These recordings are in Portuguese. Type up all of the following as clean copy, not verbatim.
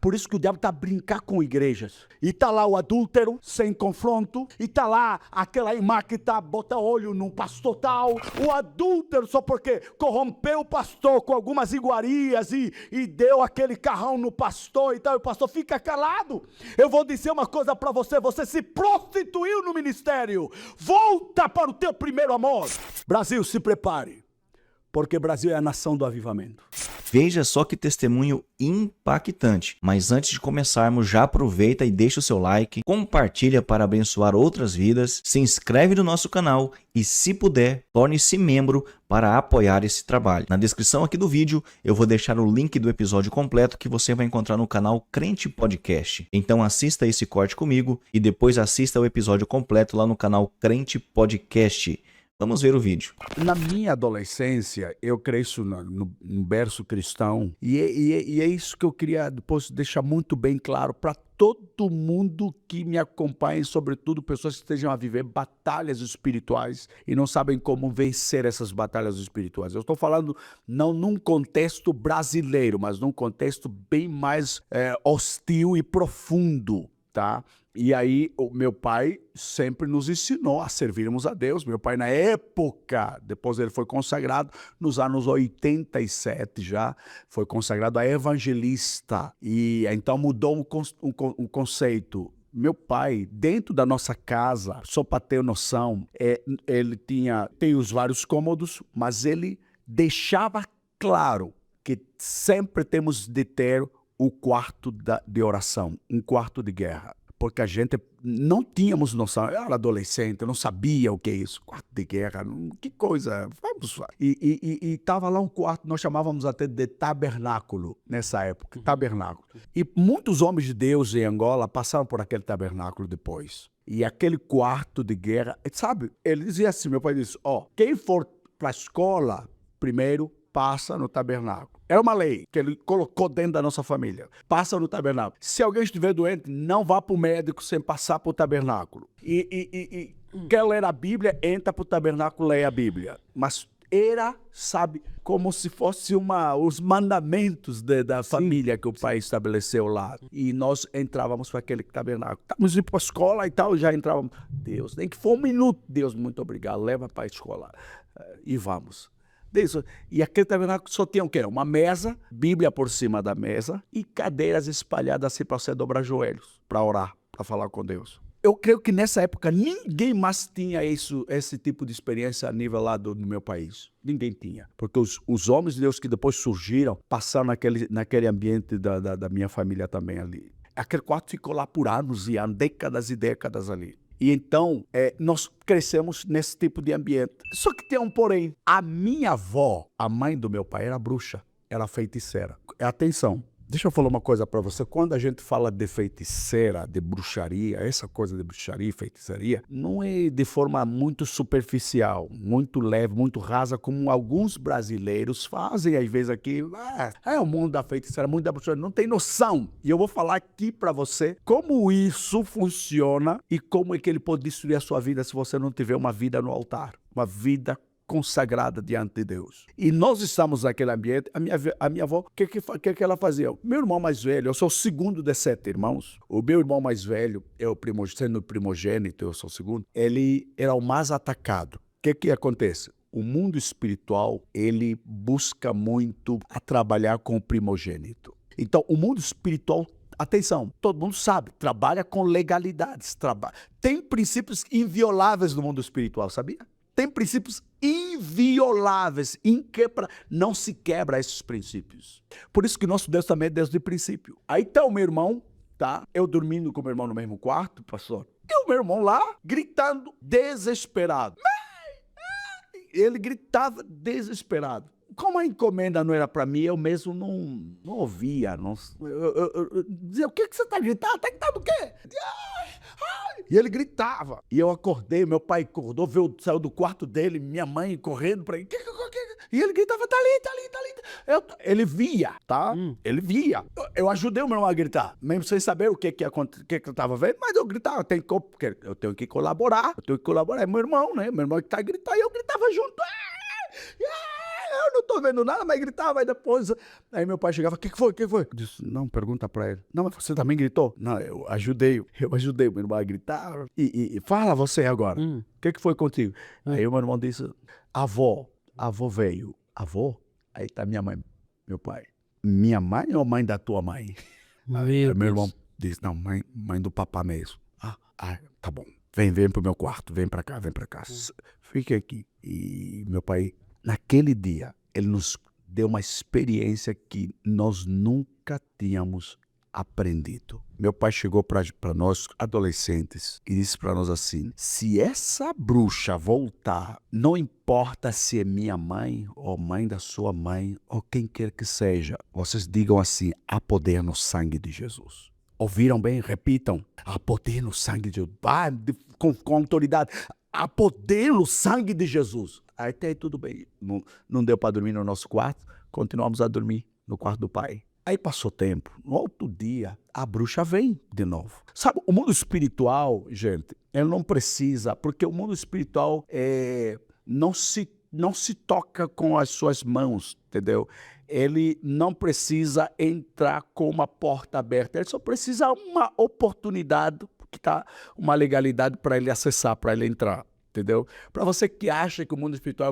Por isso que o diabo está a brincar com igrejas. E está lá o adúltero, sem confronto. E está lá aquela irmã que está bota olho no pastor tal. O adúltero só porque corrompeu o pastor com algumas iguarias e deu aquele carrão no pastor e tal. E o pastor fica calado. Eu vou dizer uma coisa para você. Você se prostituiu no ministério. Volta para o teu primeiro amor. Brasil, se prepare. Porque Brasil é a nação do avivamento. Veja só que testemunho impactante. Mas antes de começarmos, já aproveita e deixa o seu like, compartilha para abençoar outras vidas, se inscreve no nosso canal e, se puder, torne-se membro para apoiar esse trabalho. Na descrição aqui do vídeo eu vou deixar o link do episódio completo que você vai encontrar no canal Crente Podcast. Então assista esse corte comigo e depois assista o episódio completo lá no canal Crente Podcast. Vamos ver o vídeo. Na minha adolescência, eu cresço no berço cristão e é isso que eu queria depois deixar muito bem claro para todo mundo que me acompanha, sobretudo pessoas que estejam a viver batalhas espirituais e não sabem como vencer essas batalhas espirituais. Eu estou falando não num contexto brasileiro, mas num contexto bem mais hostil e profundo, tá? E aí, o meu pai sempre nos ensinou a servirmos a Deus. Meu pai, na época, depois ele foi consagrado, nos anos 87 já, foi consagrado a evangelista. E então mudou um conceito. Meu pai, dentro da nossa casa, só para ter noção, ele tem os vários cômodos, mas ele deixava claro que sempre temos de ter o quarto de oração, um quarto de guerra. Porque a gente não tínhamos noção. Eu era adolescente, eu não sabia o que é isso. Quarto de guerra, que coisa. Vamos lá. E estava lá um quarto, nós chamávamos até de tabernáculo nessa época. Tabernáculo. E muitos homens de Deus em Angola passaram por aquele tabernáculo depois. E aquele quarto de guerra, sabe? Ele dizia assim, meu pai disse, quem for para a escola, primeiro passa no tabernáculo. Era uma lei que ele colocou dentro da nossa família. Passa no tabernáculo. Se alguém estiver doente, não vá para o médico sem passar para o tabernáculo. Quer ler a Bíblia, entra para o tabernáculo, lê a Bíblia. Mas era, sabe, como se fosse os mandamentos da família que o pai estabeleceu lá. E nós entrávamos para aquele tabernáculo. Estávamos indo para a escola e tal, já entrávamos. Deus, nem que for um minuto. Deus, muito obrigado, leva para a escola. E vamos. E aquele tabernáculo só tinha o quê? Uma mesa, Bíblia por cima da mesa e cadeiras espalhadas assim para você dobrar joelhos, para orar, para falar com Deus. Eu creio que nessa época ninguém mais tinha esse tipo de experiência a nível lá do meu país. Ninguém tinha. Porque os homens de Deus que depois surgiram passaram naquele ambiente da minha família também ali. Aquele quarto ficou lá por anos e anos, décadas e décadas ali. E então, nós crescemos nesse tipo de ambiente. Só que tem um porém. A minha avó, a mãe do meu pai, era bruxa, era feiticeira. Atenção, deixa eu falar uma coisa para você. Quando a gente fala de feiticeira, de bruxaria, essa coisa de bruxaria e feitiçaria, não é de forma muito superficial, muito leve, muito rasa, como alguns brasileiros fazem, às vezes aqui. O mundo da feitiçaria, o mundo da bruxaria, não tem noção. E eu vou falar aqui para você como isso funciona e como é que ele pode destruir a sua vida se você não tiver uma vida no altar, uma vida consagrada diante de Deus. E nós estamos naquele ambiente. A minha avó, o que ela fazia? Meu irmão mais velho, eu sou o segundo de 7 irmãos. O meu irmão mais velho, sendo primogênito, eu sou o segundo, ele era o mais atacado. O que acontece? O mundo espiritual, ele busca muito a trabalhar com o primogênito. Então, o mundo espiritual, atenção, todo mundo sabe, trabalha com legalidades. Tem princípios invioláveis no mundo espiritual, sabia? Tem princípios invioláveis, não se quebra esses princípios. Por isso que nosso Deus também é Deus de princípio. Aí tá o meu irmão, tá? Eu dormindo com o meu irmão no mesmo quarto, pastor. E o meu irmão lá, gritando, desesperado. Ele gritava desesperado. Como a encomenda não era para mim, eu mesmo não ouvia. Eu dizia, o que você está gritando? Está gritando o quê? E ele gritava. E eu acordei, meu pai acordou, saiu do quarto dele, minha mãe correndo para ele. E ele gritava, tá ali. Ele via, tá? Ele via. Eu ajudei o meu irmão a gritar, mesmo sem saber o que eu estava vendo, mas eu gritava, porque eu tenho que colaborar. É meu irmão, né? Meu irmão que está gritando, e eu gritava junto. eu não tô vendo nada, mas gritava, aí depois... Aí meu pai chegava, o que foi? Eu disse, não, pergunta pra ele. Não, mas você também gritou? Não, eu ajudei meu irmão a gritar. E fala você agora, o que foi contigo? Aí o meu irmão disse, avó veio. Avó? Aí tá minha mãe, meu pai. Minha mãe ou mãe da tua mãe? Aí meu irmão disse, não, mãe do papá mesmo. Tá bom. Vem pro meu quarto, vem pra cá. Fique aqui. E meu pai, naquele dia, ele nos deu uma experiência que nós nunca tínhamos aprendido. Meu pai chegou para nós, adolescentes, e disse para nós assim, se essa bruxa voltar, não importa se é minha mãe ou mãe da sua mãe, ou quem quer que seja, vocês digam assim, há poder no sangue de Jesus. Ouviram bem? Repitam. Há poder no sangue de Jesus. Com autoridade. Há poder no sangue de Jesus. Aí até aí tudo bem. Não deu para dormir no nosso quarto. Continuamos a dormir no quarto do pai. Aí passou tempo. No outro dia, a bruxa vem de novo. Sabe, o mundo espiritual, gente, ele não precisa, porque o mundo espiritual não se toca com as suas mãos, entendeu? Ele não precisa entrar com uma porta aberta, ele só precisa uma oportunidade, que tá uma legalidade para ele acessar, para ele entrar, entendeu? Para você que acha que o mundo espiritual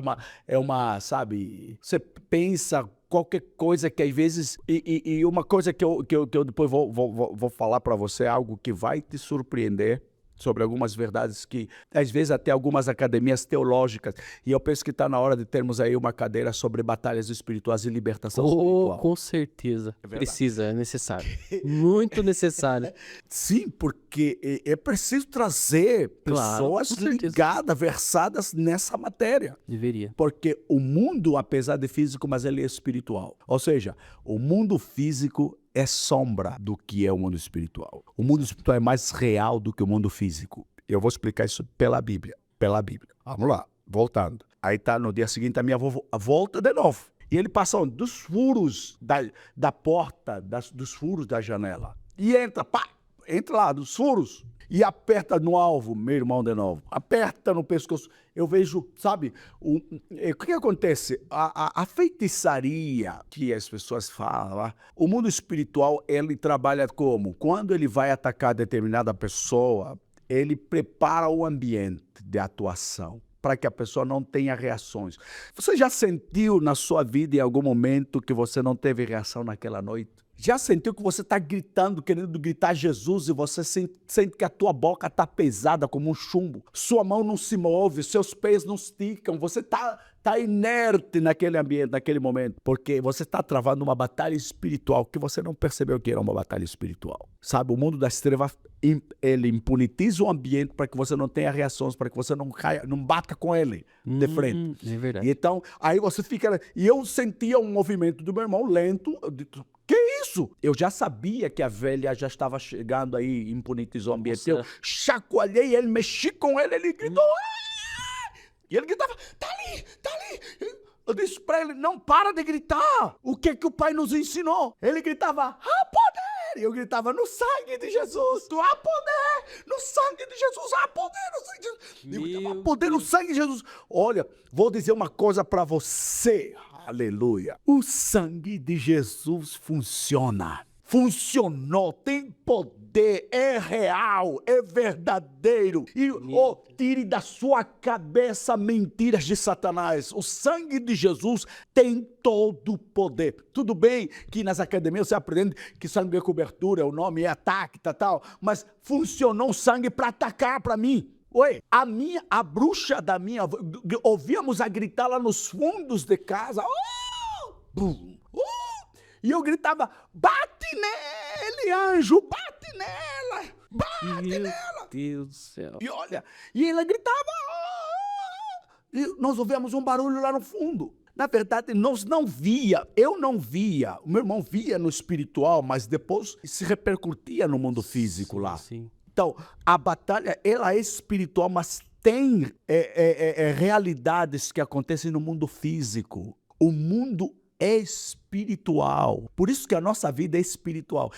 sabe, você pensa qualquer coisa que às vezes, e uma coisa que eu depois vou falar para você, algo que vai te surpreender, sobre algumas verdades que, às vezes, até algumas academias teológicas, e eu penso que está na hora de termos aí uma cadeira sobre batalhas espirituais e libertação espiritual. Com certeza. Precisa, é necessário. Muito necessário. Sim, porque é preciso trazer pessoas ligadas, versadas nessa matéria. Deveria. Porque o mundo, apesar de físico, mas ele é espiritual. Ou seja, o mundo físico é sombra do que é o mundo espiritual. O mundo espiritual é mais real do que o mundo físico. Eu vou explicar isso pela Bíblia. Vamos lá, voltando. Aí tá, no dia seguinte a minha avó volta de novo. E ele passa dos furos da porta, dos furos da janela. E entra lá, dos furos. E aperta no alvo, meu irmão de novo. Aperta no pescoço. Eu vejo, sabe, o que acontece? A feitiçaria que as pessoas falam, o mundo espiritual, ele trabalha como? Quando ele vai atacar determinada pessoa, ele prepara o ambiente de atuação para que a pessoa não tenha reações. Você já sentiu na sua vida em algum momento que você não teve reação naquela noite? Já sentiu que você está gritando, querendo gritar Jesus, e você sente que a tua boca está pesada como um chumbo? Sua mão não se move, seus pés não esticam, você está inerte naquele ambiente, naquele momento, porque você está travando uma batalha espiritual que você não percebeu que era uma batalha espiritual. Sabe, o mundo das trevas, ele impunitiza o ambiente para que você não tenha reações, para que você não caia, não bata com ele de frente. É verdade. E então, aí você fica... E eu sentia um movimento do meu irmão lento. Eu disse, que isso? Eu já sabia que a velha já estava chegando aí, impunitizou o ambiente. Eu chacoalhei ele, mexi com ele, ele gritou... E ele gritava, tá ali. Eu disse pra ele, não para de gritar. O que o pai nos ensinou? Ele gritava, há poder. E eu gritava, no sangue de Jesus. Há poder no sangue de Jesus. Há poder no sangue de Jesus. Eu gritava, há poder no sangue de Jesus. Olha, vou dizer uma coisa pra você. Aleluia. O sangue de Jesus funciona. Funcionou, tem poder, é real, é verdadeiro. E tire da sua cabeça mentiras de Satanás. O sangue de Jesus tem todo o poder. Tudo bem que nas academias você aprende que sangue é cobertura, o nome é ataque, tal, mas funcionou o sangue para atacar para mim. Oi, a bruxa da minha avó, ouvíamos a gritar lá nos fundos de casa. E eu gritava, bate nele, anjo, bate nela, bate nela. Meu Deus do céu. E olha, e ela gritava, e nós ouvíamos um barulho lá no fundo. Na verdade, eu não via, o meu irmão via no espiritual, mas depois se repercutia no mundo físico lá. Sim. Então, a batalha, ela é espiritual, mas tem realidades que acontecem no mundo físico. O mundo é espiritual. Por isso que a nossa vida é espiritual.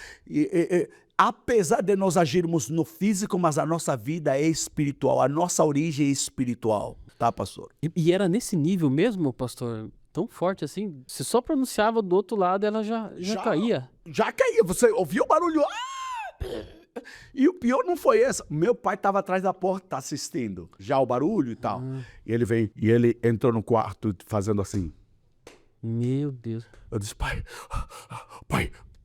Apesar de nós agirmos no físico, mas a nossa vida é espiritual. A nossa origem é espiritual. Tá, pastor? E era nesse nível mesmo, pastor? Tão forte assim. Você só pronunciava do outro lado, ela já caía. Já caía. Você ouvia o barulho. E o pior não foi esse. Meu pai estava atrás da porta assistindo já o barulho e tal. E ele veio, e ele entrou no quarto fazendo assim. Meu Deus. Eu disse, pai,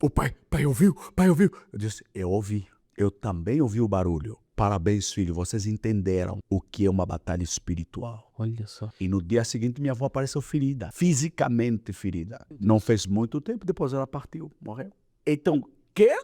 o pai ouviu? Pai ouviu? Eu disse, eu ouvi. Eu também ouvi o barulho. Parabéns, filho, vocês entenderam o que é uma batalha espiritual. Olha só. E no dia seguinte minha avó apareceu ferida, fisicamente ferida. Não fez muito tempo, depois ela partiu, morreu. Então, quer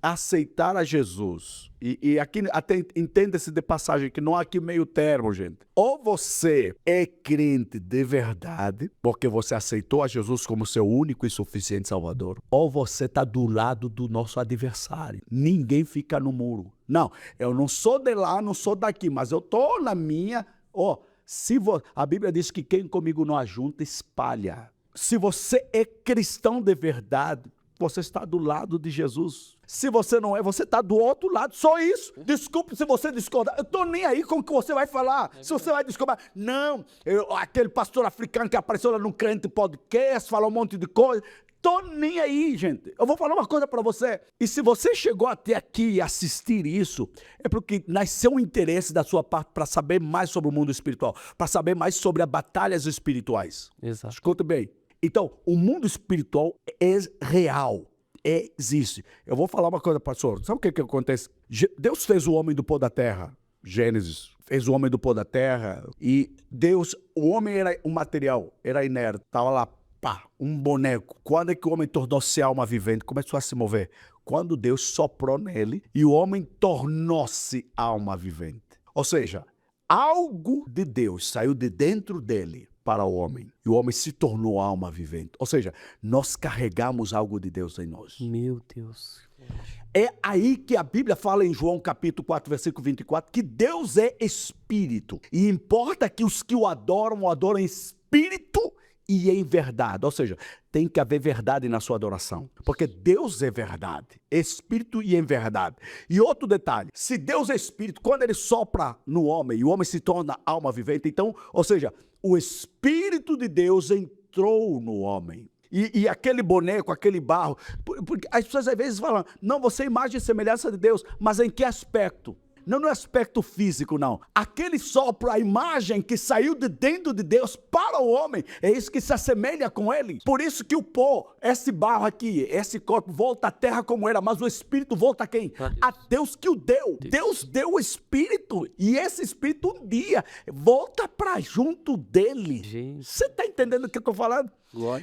aceitar a Jesus, e aqui até entenda-se de passagem que não há aqui meio termo, gente. Ou você é crente de verdade, porque você aceitou a Jesus como seu único e suficiente Salvador, ou você está do lado do nosso adversário. Ninguém fica no muro. Não, eu não sou de lá, não sou daqui, mas eu estou na minha. A Bíblia diz que quem comigo não ajunta, espalha. Se você é cristão de verdade, você está do lado de Jesus. Se você não é, você está do outro lado. Só isso. Desculpe se você discordar. Eu estou nem aí com o que você vai falar. Se você vai discordar. Não, aquele pastor africano que apareceu lá no Crente Podcast, falou um monte de coisa. Estou nem aí, gente. Eu vou falar uma coisa para você. E se você chegou até aqui e assistir isso, é porque nasceu um interesse da sua parte para saber mais sobre o mundo espiritual, para saber mais sobre as batalhas espirituais. Exato. Escuta bem. Então, o mundo espiritual é real, existe. Eu vou falar uma coisa, pastor. Sabe o que acontece? Deus fez o homem do pó da terra, Gênesis, fez o homem do pó da terra, e Deus, o homem era um material, era inerte, estava lá, um boneco. Quando é que o homem tornou-se alma vivente, começou a se mover? Quando Deus soprou nele e o homem tornou-se alma vivente. Ou seja, algo de Deus saiu de dentro dele para o homem. E o homem se tornou alma vivente. Ou seja, nós carregamos algo de Deus em nós. Meu Deus. É aí que a Bíblia fala em João capítulo 4, versículo 24, que Deus é espírito. E importa que os que o adoram em espírito e em verdade. Ou seja, tem que haver verdade na sua adoração. Porque Deus é verdade. Espírito e em verdade. E outro detalhe. Se Deus é espírito, quando ele sopra no homem e o homem se torna alma vivente, então, ou seja, o Espírito de Deus entrou no homem. E aquele boneco, aquele barro, porque as pessoas às vezes falam, não, você é imagem e semelhança de Deus, mas em que aspecto? Não no aspecto físico, não. Aquele sopro, a imagem que saiu de dentro de Deus para o homem, é isso que se assemelha com ele. Por isso que o pó, esse barro aqui, esse corpo volta à terra como era, mas o Espírito volta a quem? A Deus que o deu. Deus deu o Espírito, e esse Espírito um dia volta para junto dele. Você está entendendo o que eu estou falando?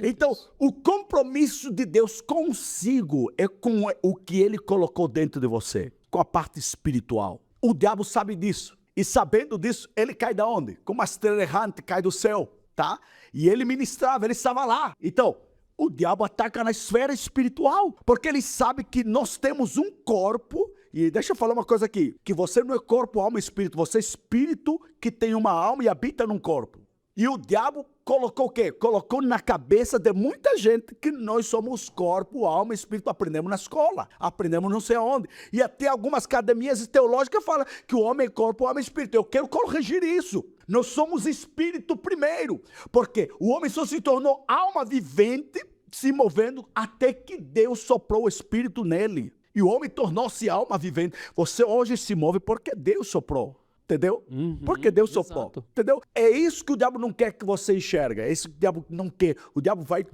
Então, o compromisso de Deus consigo é com o que ele colocou dentro de você, com a parte espiritual. O diabo sabe disso. E sabendo disso, ele cai da onde? Como uma estrela errante cai do céu, tá? E ele ministrava, ele estava lá. Então, o diabo ataca na esfera espiritual, porque ele sabe que nós temos um corpo. E deixa eu falar uma coisa aqui, que você não é corpo, alma e espírito. Você é espírito que tem uma alma e habita num corpo. E o diabo colocou o quê? Colocou na cabeça de muita gente que nós somos corpo, alma e espírito. Aprendemos na escola, aprendemos não sei aonde. E até algumas academias teológicas falam que o homem é corpo, alma e espírito. Eu quero corrigir isso. Nós somos espírito primeiro, porque o homem só se tornou alma vivente, se movendo até que Deus soprou o espírito nele. E o homem tornou-se alma vivente. Você hoje se move porque Deus soprou. Entendeu? Porque Deus soprou. Entendeu? É isso que o diabo não quer que você enxerga. É isso que o diabo não quer. O diabo vai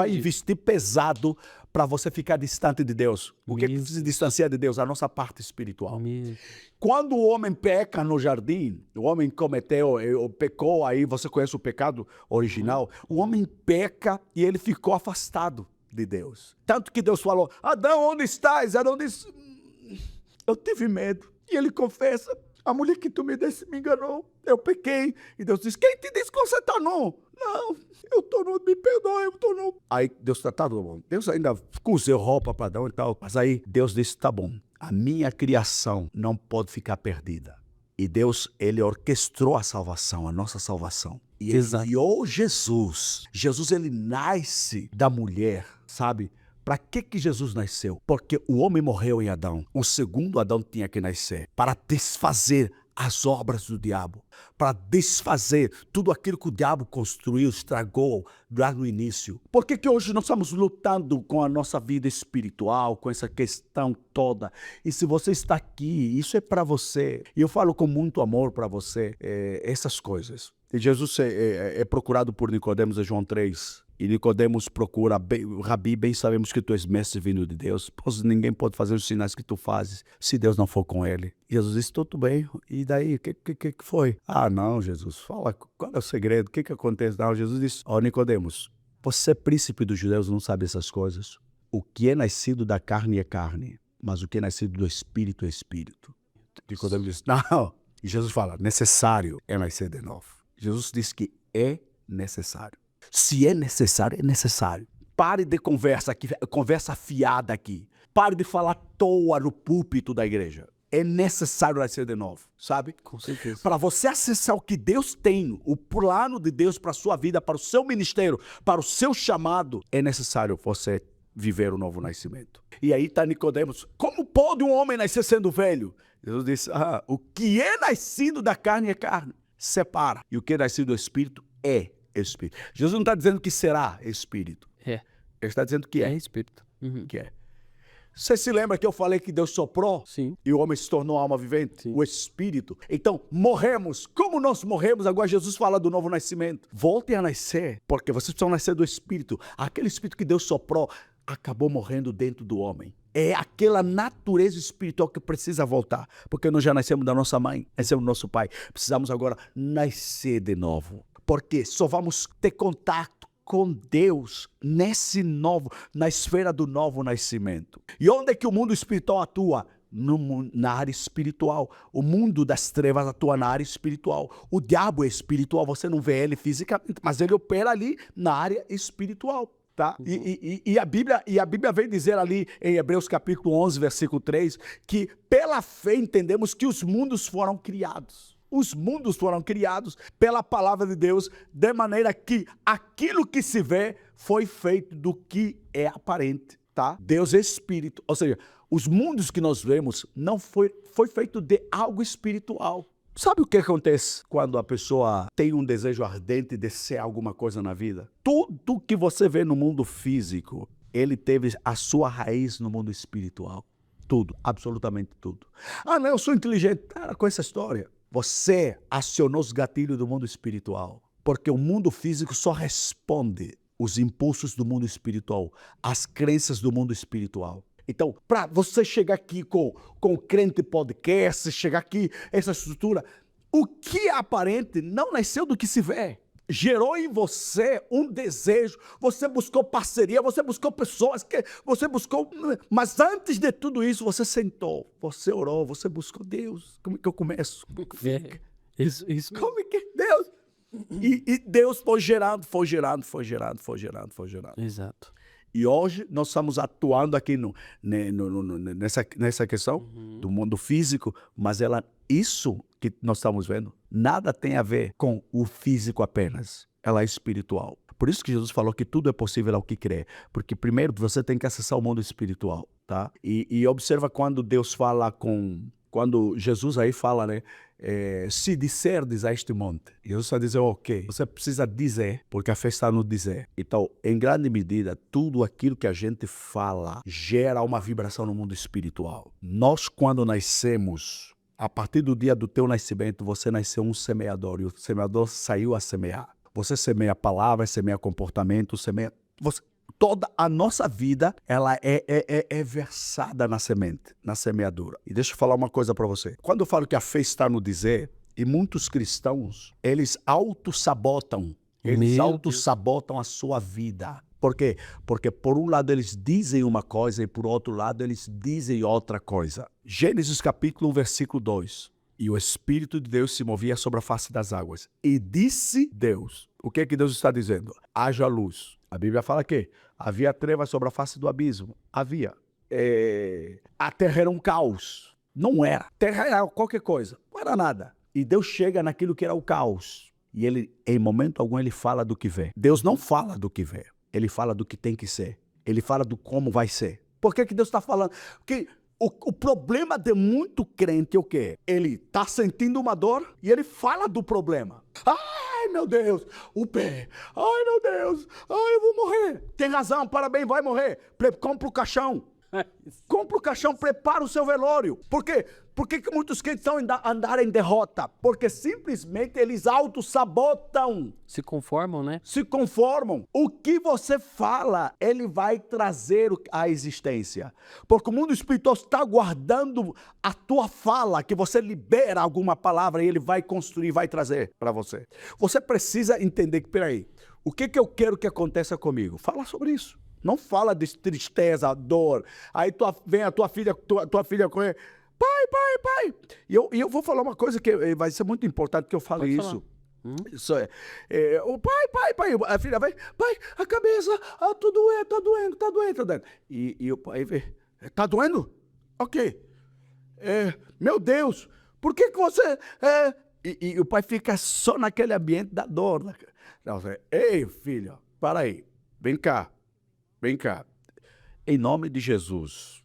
investir pesado para você ficar distante de Deus. O que se distancia de Deus? A nossa parte espiritual. Quando o homem peca no jardim, o homem pecou, aí você conhece o pecado original, o homem peca e ele ficou afastado de Deus. Tanto que Deus falou, Adão, onde estás? Adão disse, eu tive medo. E ele confessa, a mulher que tu me desse me enganou, eu pequei. E Deus disse, quem te disse que você está nu? Não, eu estou nu, me perdoa, eu estou nu. Aí Deus está, tá bom. Deus ainda cozeu roupa para Adão e tal. Mas aí Deus disse, tá bom, a minha criação não pode ficar perdida. E Deus, ele orquestrou a salvação, a nossa salvação. E ele enviou Jesus. Jesus, ele nasce da mulher, sabe? Para que Jesus nasceu? Porque o homem morreu em Adão. O segundo Adão tinha que nascer para desfazer as obras do diabo, para desfazer tudo aquilo que o diabo construiu, estragou lá no início. Por que hoje nós estamos lutando com a nossa vida espiritual, com essa questão toda? E se você está aqui, isso é para você. E eu falo com muito amor para você essas coisas. E Jesus é procurado por Nicodemos em João 3. E Nicodemos procura, Rabi, bem sabemos que tu és mestre vindo de Deus, pois ninguém pode fazer os sinais que tu fazes se Deus não for com ele. E Jesus disse, tudo bem, e daí, o que foi? Ah, não, Jesus, fala, qual é o segredo, o que acontece? Não, Jesus disse, Nicodemos, você príncipe dos judeus não sabe essas coisas. O que é nascido da carne é carne, mas o que é nascido do espírito é espírito. Nicodemos disse, não. E Jesus fala, necessário é nascer de novo. Jesus disse que é necessário. Se é necessário, é necessário. Pare de conversa fiada aqui. Pare de falar à toa no púlpito da igreja. É necessário nascer de novo, sabe? Com certeza. Para você acessar o que Deus tem, o plano de Deus para a sua vida, para o seu ministério, para o seu chamado, é necessário você viver o novo nascimento. E aí está Nicodemos. Como pode um homem nascer sendo velho? Jesus disse, o que é nascido da carne é carne. Separa. E o que é nascido do espírito é espírito. Jesus não está dizendo que será espírito. É. Ele está dizendo que é. É espírito. Uhum. Que é. Você se lembra que eu falei que Deus soprou? Sim. E o homem se tornou alma vivente? Sim. O espírito. Então, morremos. Como nós morremos? Agora Jesus fala do novo nascimento. Voltem a nascer, porque vocês precisam nascer do espírito. Aquele espírito que Deus soprou acabou morrendo dentro do homem. É aquela natureza espiritual que precisa voltar. Porque nós já nascemos da nossa mãe, nascemos do nosso pai. Precisamos agora nascer de novo. Porque só vamos ter contato com Deus na esfera do novo nascimento. E onde é que o mundo espiritual atua? Na área espiritual. O mundo das trevas atua na área espiritual. O diabo é espiritual, você não vê ele fisicamente, mas ele opera ali na área espiritual. Tá? E a Bíblia vem dizer ali em Hebreus capítulo 11, versículo 3, que pela fé entendemos que os mundos foram criados. Os mundos foram criados pela palavra de Deus, de maneira que aquilo que se vê foi feito do que é aparente, tá? Deus é espírito, ou seja, os mundos que nós vemos não foi feito de algo espiritual. Sabe o que acontece quando a pessoa tem um desejo ardente de ser alguma coisa na vida? Tudo que você vê no mundo físico, ele teve a sua raiz no mundo espiritual. Tudo, absolutamente tudo. Ah, não, eu sou inteligente. Para com essa história. Você acionou os gatilhos do mundo espiritual, porque o mundo físico só responde os impulsos do mundo espiritual, as crenças do mundo espiritual. Então, para você chegar aqui com o Crente Podcast, chegar aqui, essa estrutura, o que é aparente não nasceu do que se vê. Gerou em você um desejo, você buscou parceria, você buscou pessoas, mas antes de tudo isso, você sentou, você orou, você buscou Deus. Como é que eu começo? Isso. Como é que Deus? E Deus foi gerando. Exato. E hoje nós estamos atuando aqui nessa questão do mundo físico, mas isso que nós estamos vendo, nada tem a ver com o físico apenas. Ela é espiritual. Por isso que Jesus falou que tudo é possível ao que crê. Porque primeiro você tem que acessar o mundo espiritual, tá? E observa quando Deus fala quando Jesus aí fala, né? Se disserdes a este monte. Jesus vai dizer, ok, você precisa dizer, porque a fé está no dizer. Então, em grande medida, tudo aquilo que a gente fala gera uma vibração no mundo espiritual. Nós, quando nascemos, a partir do dia do teu nascimento, você nasceu um semeador, e o semeador saiu a semear. Você semeia palavras, semeia comportamento, toda a nossa vida, ela é versada na semente, na semeadura. E deixa eu falar uma coisa para você. Quando eu falo que a fé está no dizer, e muitos cristãos, eles auto-sabotam a sua vida. Por quê? Porque por um lado eles dizem uma coisa e por outro lado eles dizem outra coisa. Gênesis capítulo 1, versículo 2. E o Espírito de Deus se movia sobre a face das águas. E disse Deus. O que é que Deus está dizendo? Haja luz. A Bíblia fala que havia trevas sobre a face do abismo. Havia. A terra era um caos. Não era. A terra era qualquer coisa. Não era nada. E Deus chega naquilo que era o caos. E ele, em momento algum, ele fala do que vê. Deus não fala do que vê. Ele fala do que tem que ser. Ele fala do como vai ser. Por que Deus está falando? Porque O problema de muito crente é o quê? Ele tá sentindo uma dor e ele fala do problema. Ai, meu Deus, o pé. Ai, meu Deus, ai, eu vou morrer. Tem razão, parabéns, vai morrer. Compra o caixão. Compra o caixão, prepara o seu velório. Por quê? Por que muitos crentes estão andando em derrota? Porque simplesmente eles auto-sabotam. Se conformam, né? Se conformam. O que você fala, ele vai trazer à existência. Porque o mundo espiritual está guardando a tua fala, que você libera alguma palavra e ele vai construir, vai trazer para você. Você precisa entender que, peraí, o que eu quero que aconteça comigo? Fala sobre isso. Não fala de tristeza, dor. Aí vem a tua filha correr. Pai. E eu vou falar uma coisa que vai ser muito importante que eu fale isso. Isso o pai. A filha vai, pai, a cabeça, tá doendo. E o pai vê, tá doendo? Ok. Meu Deus, por que você... E o pai fica só naquele ambiente da dor. Ei, filha, para aí, vem cá. Em nome de Jesus,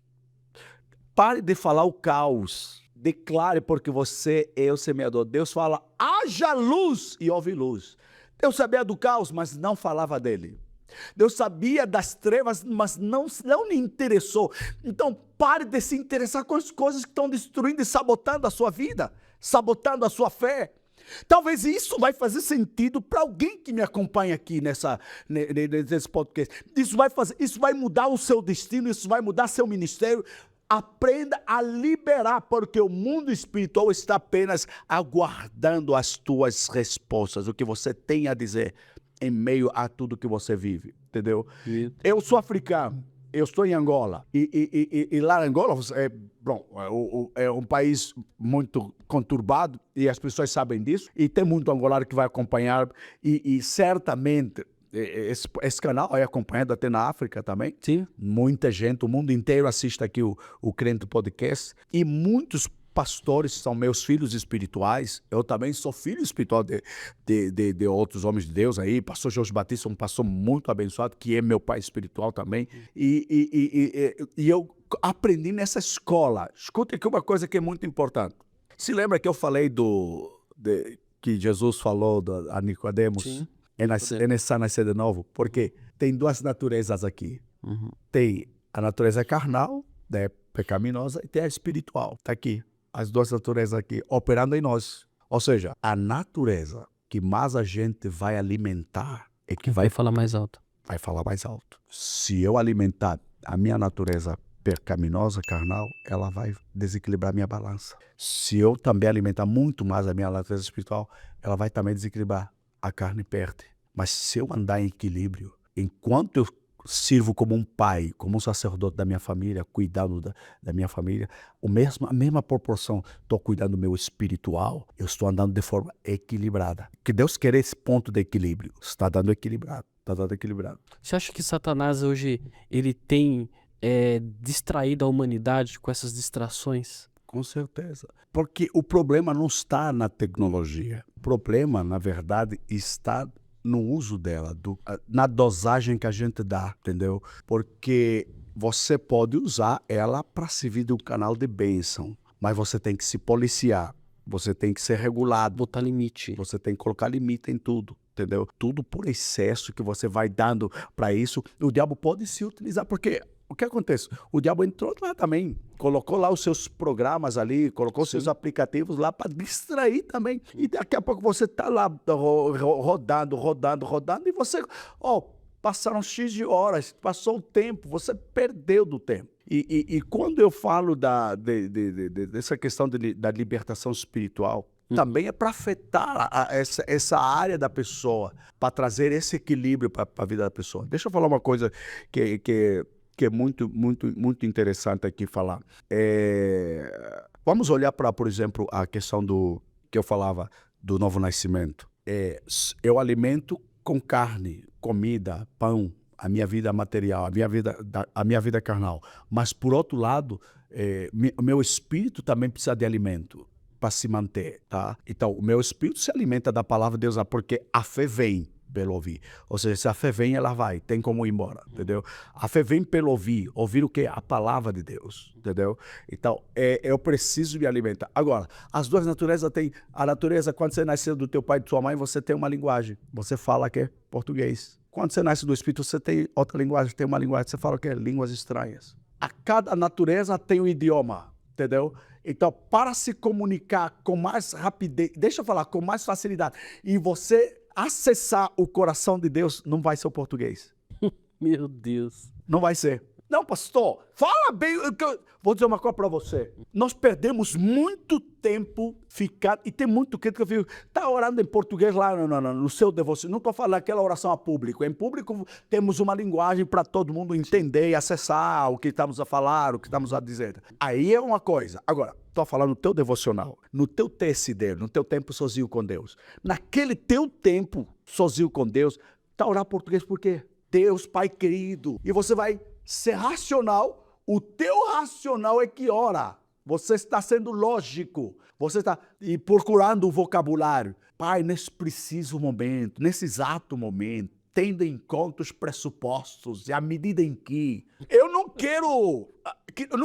pare de falar o caos. Declare, porque você é o semeador. Deus fala, haja luz, e houve luz. Deus sabia do caos, mas não falava dele. Deus sabia das trevas, mas não lhe interessou. Então, pare de se interessar com as coisas que estão destruindo e sabotando a sua vida, sabotando a sua fé. Talvez isso vai fazer sentido para alguém que me acompanha aqui nesse podcast. Isso vai mudar o seu destino, isso vai mudar seu ministério. Aprenda a liberar, porque o mundo espiritual está apenas aguardando as tuas respostas, o que você tem a dizer em meio a tudo que você vive, entendeu? Eu sou africano. Eu estou em Angola, e lá em Angola é um país muito conturbado, e as pessoas sabem disso, e tem muito angolano que vai acompanhar, e certamente esse canal é acompanhado até na África também. Sim. Muita gente, o mundo inteiro assiste aqui o Crente Podcast, e muitos pastores são meus filhos espirituais. Eu também sou filho espiritual de outros homens de Deus aí. Pastor Jorge Batista, um pastor muito abençoado, que é meu pai espiritual também. E eu aprendi nessa escola. Escuta aqui uma coisa que é muito importante. Se lembra que eu falei que Jesus falou a Nicodemos? Sim. É necessário nascer de novo. Porque tem duas naturezas aqui. Tem a natureza carnal, pecaminosa, e tem a espiritual. Está aqui. As duas naturezas aqui operando em nós. Ou seja, a natureza que mais a gente vai alimentar é que Vai falar mais alto. vai falar mais alto. Se eu alimentar a minha natureza pecaminosa, carnal, ela vai desequilibrar a minha balança. Se eu também alimentar muito mais a minha natureza espiritual, ela vai também desequilibrar. A carne perde. Mas se eu andar em equilíbrio, enquanto eu sirvo como um pai, como um sacerdote da minha família, cuidando da minha família, a mesma proporção, estou cuidando do meu espiritual, eu estou andando de forma equilibrada. Que Deus quer esse ponto de equilíbrio. Está dando equilibrado. Você acha que Satanás hoje ele tem distraído a humanidade com essas distrações? Com certeza. Porque o problema não está na tecnologia. O problema, na verdade, está no uso dela, na dosagem que a gente dá, entendeu? Porque você pode usar ela para servir de um canal de bênção, mas você tem que se policiar, você tem que ser regulado. Botar limite. Você tem que colocar limite em tudo, entendeu? Tudo por excesso que você vai dando para isso, o diabo pode se utilizar, porque... O que acontece? O diabo entrou lá também, colocou lá os seus programas ali, colocou os seus aplicativos lá para distrair também. E daqui a pouco você está lá rodando, e você, passaram X de horas, passou o tempo, você perdeu do tempo. E quando eu falo dessa questão da libertação espiritual, também é para afetar essa área da pessoa, para trazer esse equilíbrio para a vida da pessoa. Deixa eu falar uma coisa que é muito interessante aqui falar. Vamos olhar para, por exemplo, a questão que eu falava do novo nascimento. Eu alimento com carne, comida, pão, a minha vida material, a minha vida carnal. Mas, por outro lado, o meu espírito também precisa de alimento para se manter, tá? Então, o meu espírito se alimenta da palavra de Deus, porque a fé vem pelo ouvir. Ou seja, se a fé vem, ela vai, tem como ir embora, entendeu? A fé vem pelo ouvir. Ouvir o quê? A palavra de Deus, entendeu? Então, eu preciso me alimentar. Agora, as duas naturezas têm... A natureza, quando você nasceu do teu pai e da tua mãe, você tem uma linguagem. Você fala que é português. Quando você nasce do Espírito, você tem outra linguagem, tem uma linguagem. Você fala que é línguas estranhas. A cada natureza tem um idioma, entendeu? Então, para se comunicar com mais rapidez, deixa eu falar, com mais facilidade, e você acessar o coração de Deus, não vai ser o português. Meu Deus. Não vai ser. Não, pastor, fala bem. Vou dizer uma coisa para você. Nós perdemos muito tempo e tem muito crente que eu fico, tá orando em português lá no seu devocional. Não estou falando aquela oração a público. Em público temos uma linguagem para todo mundo entender e acessar o que estamos a falar, o que estamos a dizer. Aí é uma coisa. Agora, estou falando no teu devocional, no teu TSD, no teu tempo sozinho com Deus. Naquele teu tempo sozinho com Deus, tá orando português por quê? Deus, Pai querido. E você vai ser racional, o teu racional é que ora. Você está sendo lógico, você está procurando o vocabulário. Pai, nesse preciso momento, nesse exato momento, tendo em conta os pressupostos e a medida em que... Eu não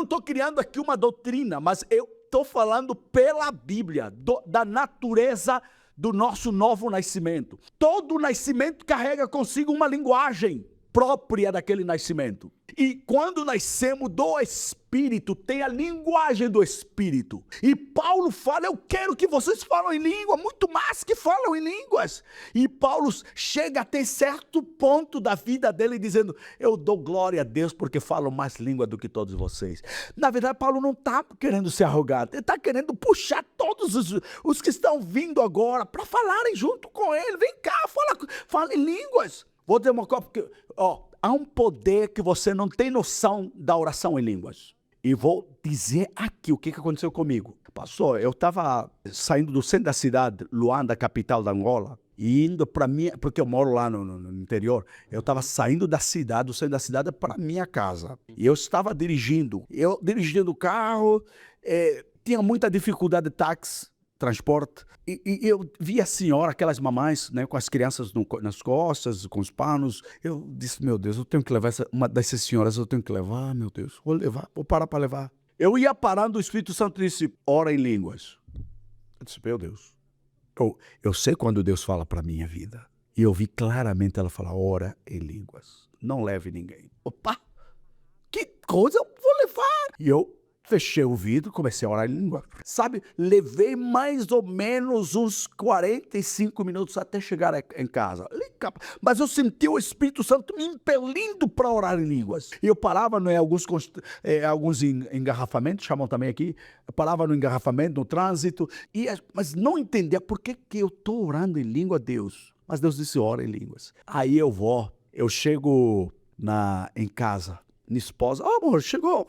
estou criando aqui uma doutrina, mas eu estou falando pela Bíblia, da natureza do nosso novo nascimento. Todo nascimento carrega consigo uma linguagem própria daquele nascimento. E quando nascemos do Espírito, tem a linguagem do Espírito. E Paulo fala, eu quero que vocês falem em língua, muito mais que falam em línguas. E Paulo chega até certo ponto da vida dele dizendo, eu dou glória a Deus porque falo mais língua do que todos vocês. Na verdade, Paulo não está querendo ser arrogante, ele está querendo puxar todos os que estão vindo agora para falarem junto com ele. Vem cá, fala em línguas. Vou dizer uma coisa, porque há um poder que você não tem noção da oração em línguas. E vou dizer aqui o que aconteceu comigo. Pastor, eu estava saindo do centro da cidade, Luanda, capital da Angola, e indo para minha, porque eu moro lá no interior, eu estava saindo da cidade, do centro da cidade, para minha casa. E eu estava dirigindo o carro, tinha muita dificuldade de táxi, transporte, e eu vi a senhora, aquelas mamães, né, com as crianças nas costas, com os panos. Eu disse, meu Deus, eu tenho que levar uma dessas senhoras, eu tenho que levar, meu Deus, vou parar para levar. Eu ia parando, o Espírito Santo disse, ora em línguas. Eu disse, meu Deus, eu sei quando Deus fala para a minha vida. E eu vi claramente ela falar, ora em línguas, não leve ninguém. Opa, que coisa, eu vou levar. E eu fechei o vidro, comecei a orar em língua. Sabe, levei mais ou menos uns 45 minutos até chegar em casa. Mas eu senti o Espírito Santo me impelindo para orar em línguas. E eu parava em alguns engarrafamentos, chamam também aqui. Eu parava no engarrafamento, no trânsito, mas não entendia por que eu estou orando em língua a Deus. Mas Deus disse, ora em línguas. Aí eu chego em casa. Minha esposa, amor, chegou...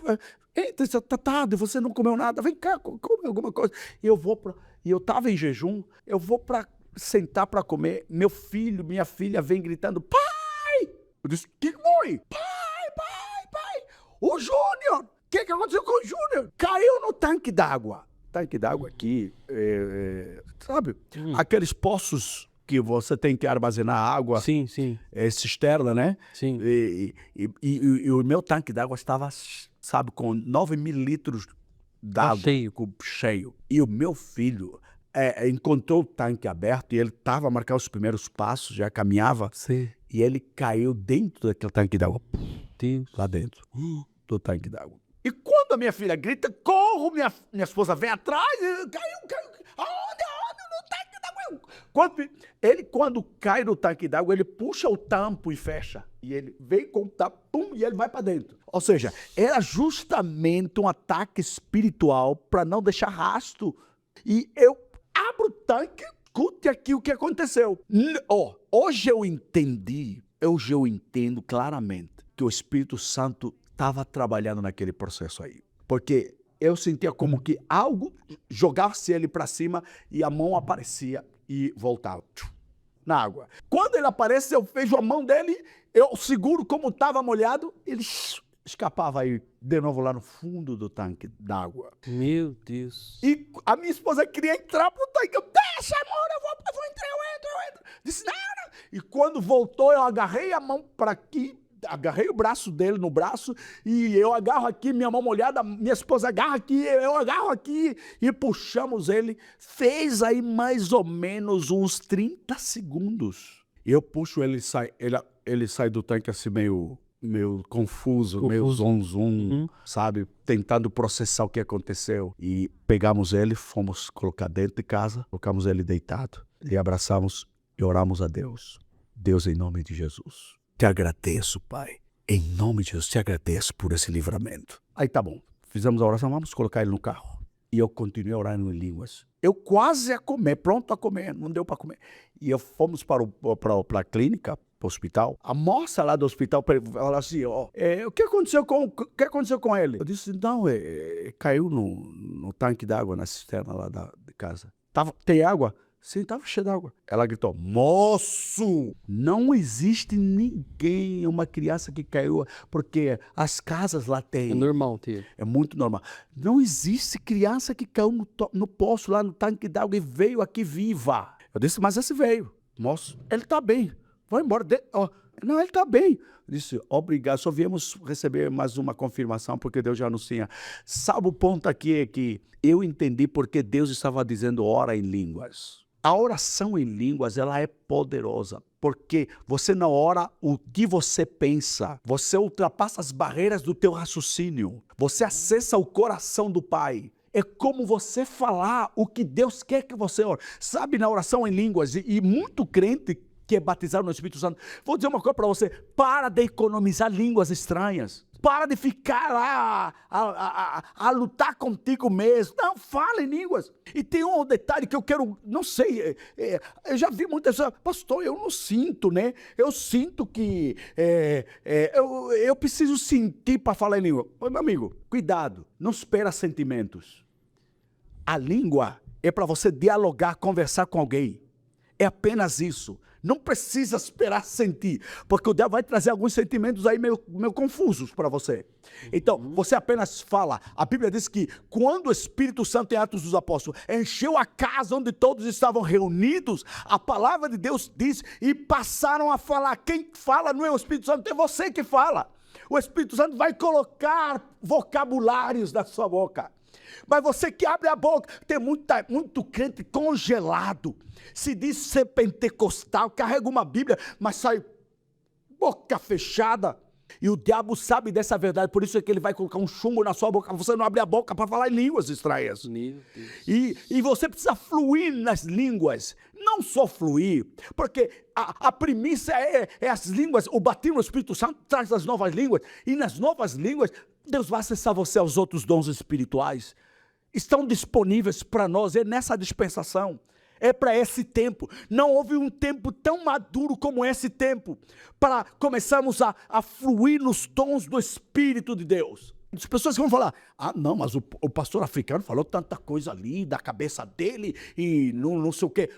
Eita, tá tarde, você não comeu nada, vem cá, come alguma coisa. E eu estava em jejum, eu vou para sentar para comer, minha filha vem gritando, pai! Eu disse, que foi? Pai! O Júnior! O que aconteceu com o Júnior? Caiu no tanque d'água. Tanque d'água aqui, sabe? Aqueles poços que você tem que armazenar água. Sim. Cisterna, né? Sim. E o meu tanque d'água estava... sabe, com 9 mililitros d'água cheio. E o meu filho encontrou o tanque aberto e ele estava a marcar os primeiros passos, já caminhava. Sim. E ele caiu dentro daquele tanque d'água. Deus. Lá dentro do tanque d'água. E quando a minha filha grita, corro, minha esposa vem atrás, caiu. Aonde? No tanque d'água. Quando cai no tanque d'água, ele puxa o tampo e fecha. E ele vem com o tampo, e ele vai para dentro. Ou seja, era justamente um ataque espiritual para não deixar rastro. E eu abro o tanque, escute aqui o que aconteceu. Hoje eu entendo claramente que o Espírito Santo estava trabalhando naquele processo aí. Porque eu sentia como que algo jogasse ele para cima e a mão aparecia e voltava na água. Quando ele aparece, eu vejo a mão dele, eu seguro como estava molhado, ele escapava aí de novo lá no fundo do tanque d'água. Meu Deus. E a minha esposa queria entrar pro tanque. Eu, deixa, amor, eu vou entrar, eu entro. Disse, não. E quando voltou, eu agarrei a mão para aqui, agarrei o braço dele no braço, e eu agarro aqui, minha mão molhada, minha esposa agarra aqui, eu agarro aqui, e puxamos ele. Fez aí mais ou menos uns 30 segundos. Eu puxo ele, ele sai do tanque assim meio confuso, meio zonzum, sabe? Tentando processar o que aconteceu. E pegamos ele, fomos colocar dentro de casa, colocamos ele deitado, e abraçamos e oramos a Deus. Deus, em nome de Jesus, te agradeço, Pai. Em nome de Jesus, te agradeço por esse livramento. Aí tá bom, fizemos a oração, vamos colocar ele no carro. E eu continuei orando em línguas. Eu quase ia comer, pronto a comer, não deu para comer. E fomos para a clínica, para o hospital. A moça lá do hospital falou assim, o que aconteceu com ele? Eu disse, não, caiu no tanque d'água, na cisterna lá de casa. Tem água? Sim, estava cheio d'água. Ela gritou, moço, não existe ninguém, uma criança que caiu, porque as casas lá tem. É normal ter. É muito normal. Não existe criança que caiu no poço, lá no tanque d'água e veio aqui viva. Eu disse, mas esse veio. Moço, ele está bem. Vai embora. Não, ele está bem. Eu disse, obrigado, só viemos receber mais uma confirmação, porque Deus já anuncia. Sabe o ponto aqui é que eu entendi porque Deus estava dizendo ora em línguas. A oração em línguas, ela é poderosa, porque você não ora o que você pensa, você ultrapassa as barreiras do teu raciocínio, você acessa o coração do Pai. É como você falar o que Deus quer que você ore. Sabe, na oração em línguas, e muito crente que é batizado no Espírito Santo, vou dizer uma coisa para você, para de economizar línguas estranhas. Para de ficar lá a lutar contigo mesmo. Não, fala em línguas. E tem um detalhe que eu quero, não sei, eu já vi muitas pessoas, pastor, eu não sinto, né? Eu sinto que eu preciso sentir para falar em língua. Meu amigo, cuidado, não espera sentimentos. A língua é para você dialogar, conversar com alguém. É apenas isso. Não precisa esperar sentir, porque o diabo vai trazer alguns sentimentos aí meio confusos para você. Então, você apenas fala. A Bíblia diz que quando o Espírito Santo, em Atos dos Apóstolos, encheu a casa onde todos estavam reunidos, a palavra de Deus diz, e passaram a falar. Quem fala não é o Espírito Santo, é você que fala. O Espírito Santo vai colocar vocabulários na sua boca. Mas você que abre a boca, tem muito crente congelado, se diz ser pentecostal, carrega uma Bíblia, mas sai boca fechada. E o diabo sabe dessa verdade, por isso é que ele vai colocar um chumbo na sua boca, você não abre a boca para falar em línguas estranhas. E você precisa fluir nas línguas, não só fluir, porque a premissa é as línguas, o batismo no Espírito Santo traz as novas línguas, e nas novas línguas, Deus vai acessar você aos outros dons espirituais. Estão disponíveis para nós, é nessa dispensação. É para esse tempo. Não houve um tempo tão maduro como esse tempo para começarmos a fluir nos dons do Espírito de Deus. As pessoas vão falar, não, mas o pastor africano falou tanta coisa ali da cabeça dele e não sei o quê.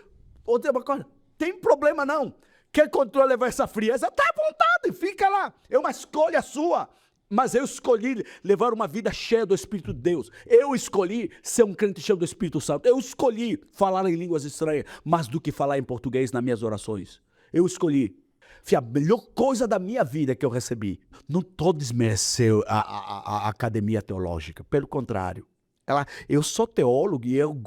Outra coisa, tem problema não. Quer levar essa frieza? Está à vontade, fica lá. É uma escolha sua. Mas eu escolhi levar uma vida cheia do Espírito de Deus. Eu escolhi ser um crente cheio do Espírito Santo. Eu escolhi falar em línguas estranhas, mais do que falar em português nas minhas orações. Eu escolhi. A melhor coisa da minha vida que eu recebi. Não estou desmerecendo a academia teológica. Pelo contrário. Eu sou teólogo e eu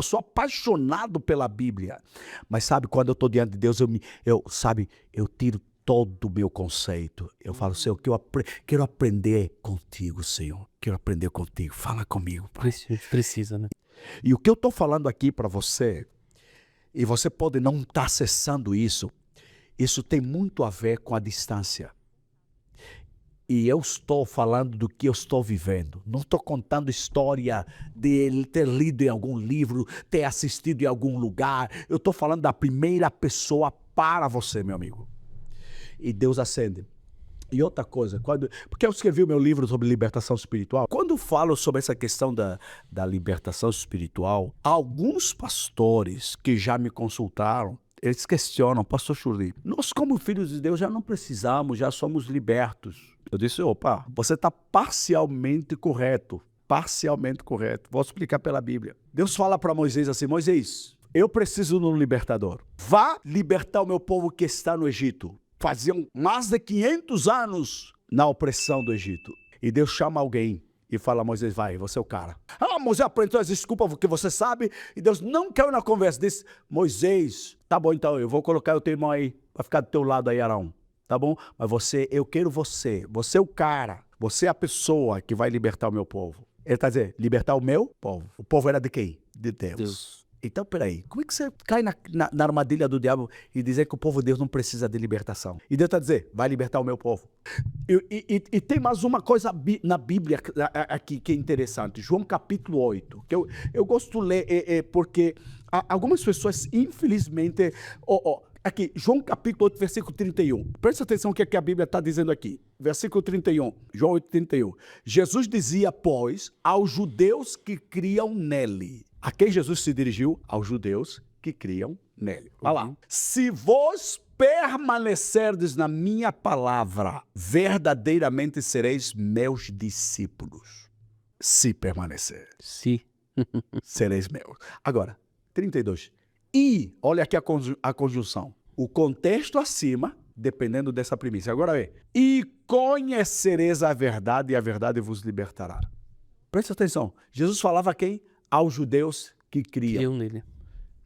sou apaixonado pela Bíblia. Mas sabe, quando eu estou diante de Deus, eu tiro todo o meu conceito. Eu falo, Senhor, que eu quero aprender contigo, Senhor. Quero aprender contigo. Fala comigo, Pai. Precisa, né? E o que eu estou falando aqui para você, e você pode não estar acessando isso tem muito a ver com a distância. E eu estou falando do que eu estou vivendo. Não estou contando história de ter lido em algum livro, ter assistido em algum lugar. Eu estou falando da primeira pessoa para você, meu amigo. E Deus acende. E outra coisa, porque eu escrevi o meu livro sobre libertação espiritual, quando eu falo sobre essa questão da libertação espiritual, alguns pastores que já me consultaram, eles questionam, pastor Churri, nós como filhos de Deus já não precisamos, já somos libertos. Eu disse, opa, você está parcialmente correto. Parcialmente correto. Vou explicar pela Bíblia. Deus fala para Moisés assim, Moisés, eu preciso de um libertador. Vá libertar o meu povo que está no Egito. Faziam mais de 500 anos na opressão do Egito. E Deus chama alguém e fala, Moisés, vai, você é o cara. Moisés aprendeu as desculpas porque você sabe. E Deus não caiu na conversa. Disse, Moisés, tá bom então, eu vou colocar o teu irmão aí, vai ficar do teu lado aí, Arão. Tá bom? Mas eu quero você é o cara. Você é a pessoa que vai libertar o meu povo. Ele está dizendo, libertar o meu povo. O povo era de quem? De Deus. Então, peraí, como é que você cai na armadilha do diabo e dizer que o povo de Deus não precisa de libertação? E Deus está dizendo, vai libertar o meu povo. E tem mais uma coisa na Bíblia aqui que é interessante. João capítulo 8, que eu gosto de ler porque algumas pessoas, infelizmente... Aqui, João capítulo 8, versículo 31. Presta atenção o que a Bíblia está dizendo aqui. Versículo 31, João 8, 31. Jesus dizia, pois, aos judeus que criam nele. A quem Jesus se dirigiu? Aos judeus que criam nele. Olha lá. Se vós permanecerdes na minha palavra, verdadeiramente sereis meus discípulos. Se permanecer. Se. Sereis meus. Agora, 32. E, olha aqui a conjunção. O contexto acima, dependendo dessa premissa. Agora vê. E conhecereis a verdade e a verdade vos libertará. Presta atenção. Jesus falava a quem? Aos judeus que criam nele.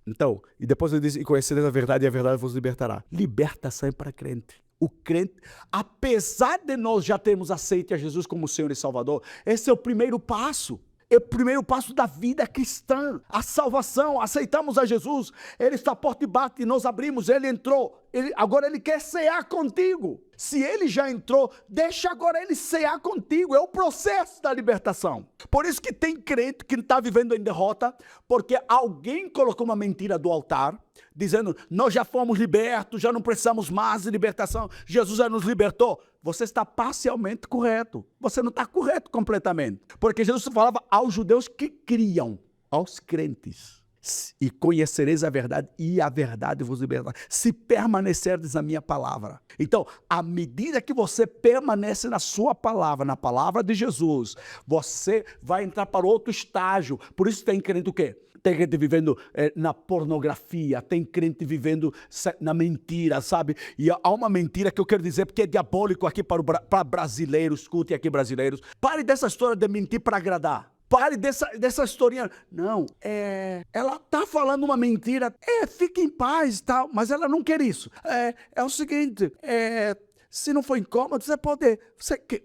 Então, e depois ele diz, e conhecereis a verdade e a verdade vos libertará. Libertação é para crente. O crente, apesar de nós já termos aceito a Jesus como Senhor e Salvador, esse é o primeiro passo. É o primeiro passo da vida cristã, a salvação. Aceitamos a Jesus, Ele está à porta e bate, e nós abrimos, Ele entrou, agora Ele quer cear contigo. Se Ele já entrou, deixa agora Ele cear contigo, é o processo da libertação. Por isso que tem crente que está vivendo em derrota, porque alguém colocou uma mentira do altar, dizendo, nós já fomos libertos, já não precisamos mais de libertação, Jesus já nos libertou. Você está parcialmente correto, você não está correto completamente, porque Jesus falava aos judeus que criam, aos crentes, e conhecereis a verdade, e a verdade vos libertará, se permanecerdes na minha palavra. Então, à medida que você permanece na sua palavra, na palavra de Jesus, você vai entrar para outro estágio. Por isso tem crente o quê? Tem crente vivendo na pornografia, tem crente vivendo na mentira, sabe? E há uma mentira que eu quero dizer, porque é diabólico aqui para brasileiros, escutem aqui brasileiros. Pare dessa história de mentir para agradar. Pare dessa historinha. Não, ela tá falando uma mentira. Fique em paz e tal, mas ela não quer isso. É o seguinte, se não for incômodo, você pode...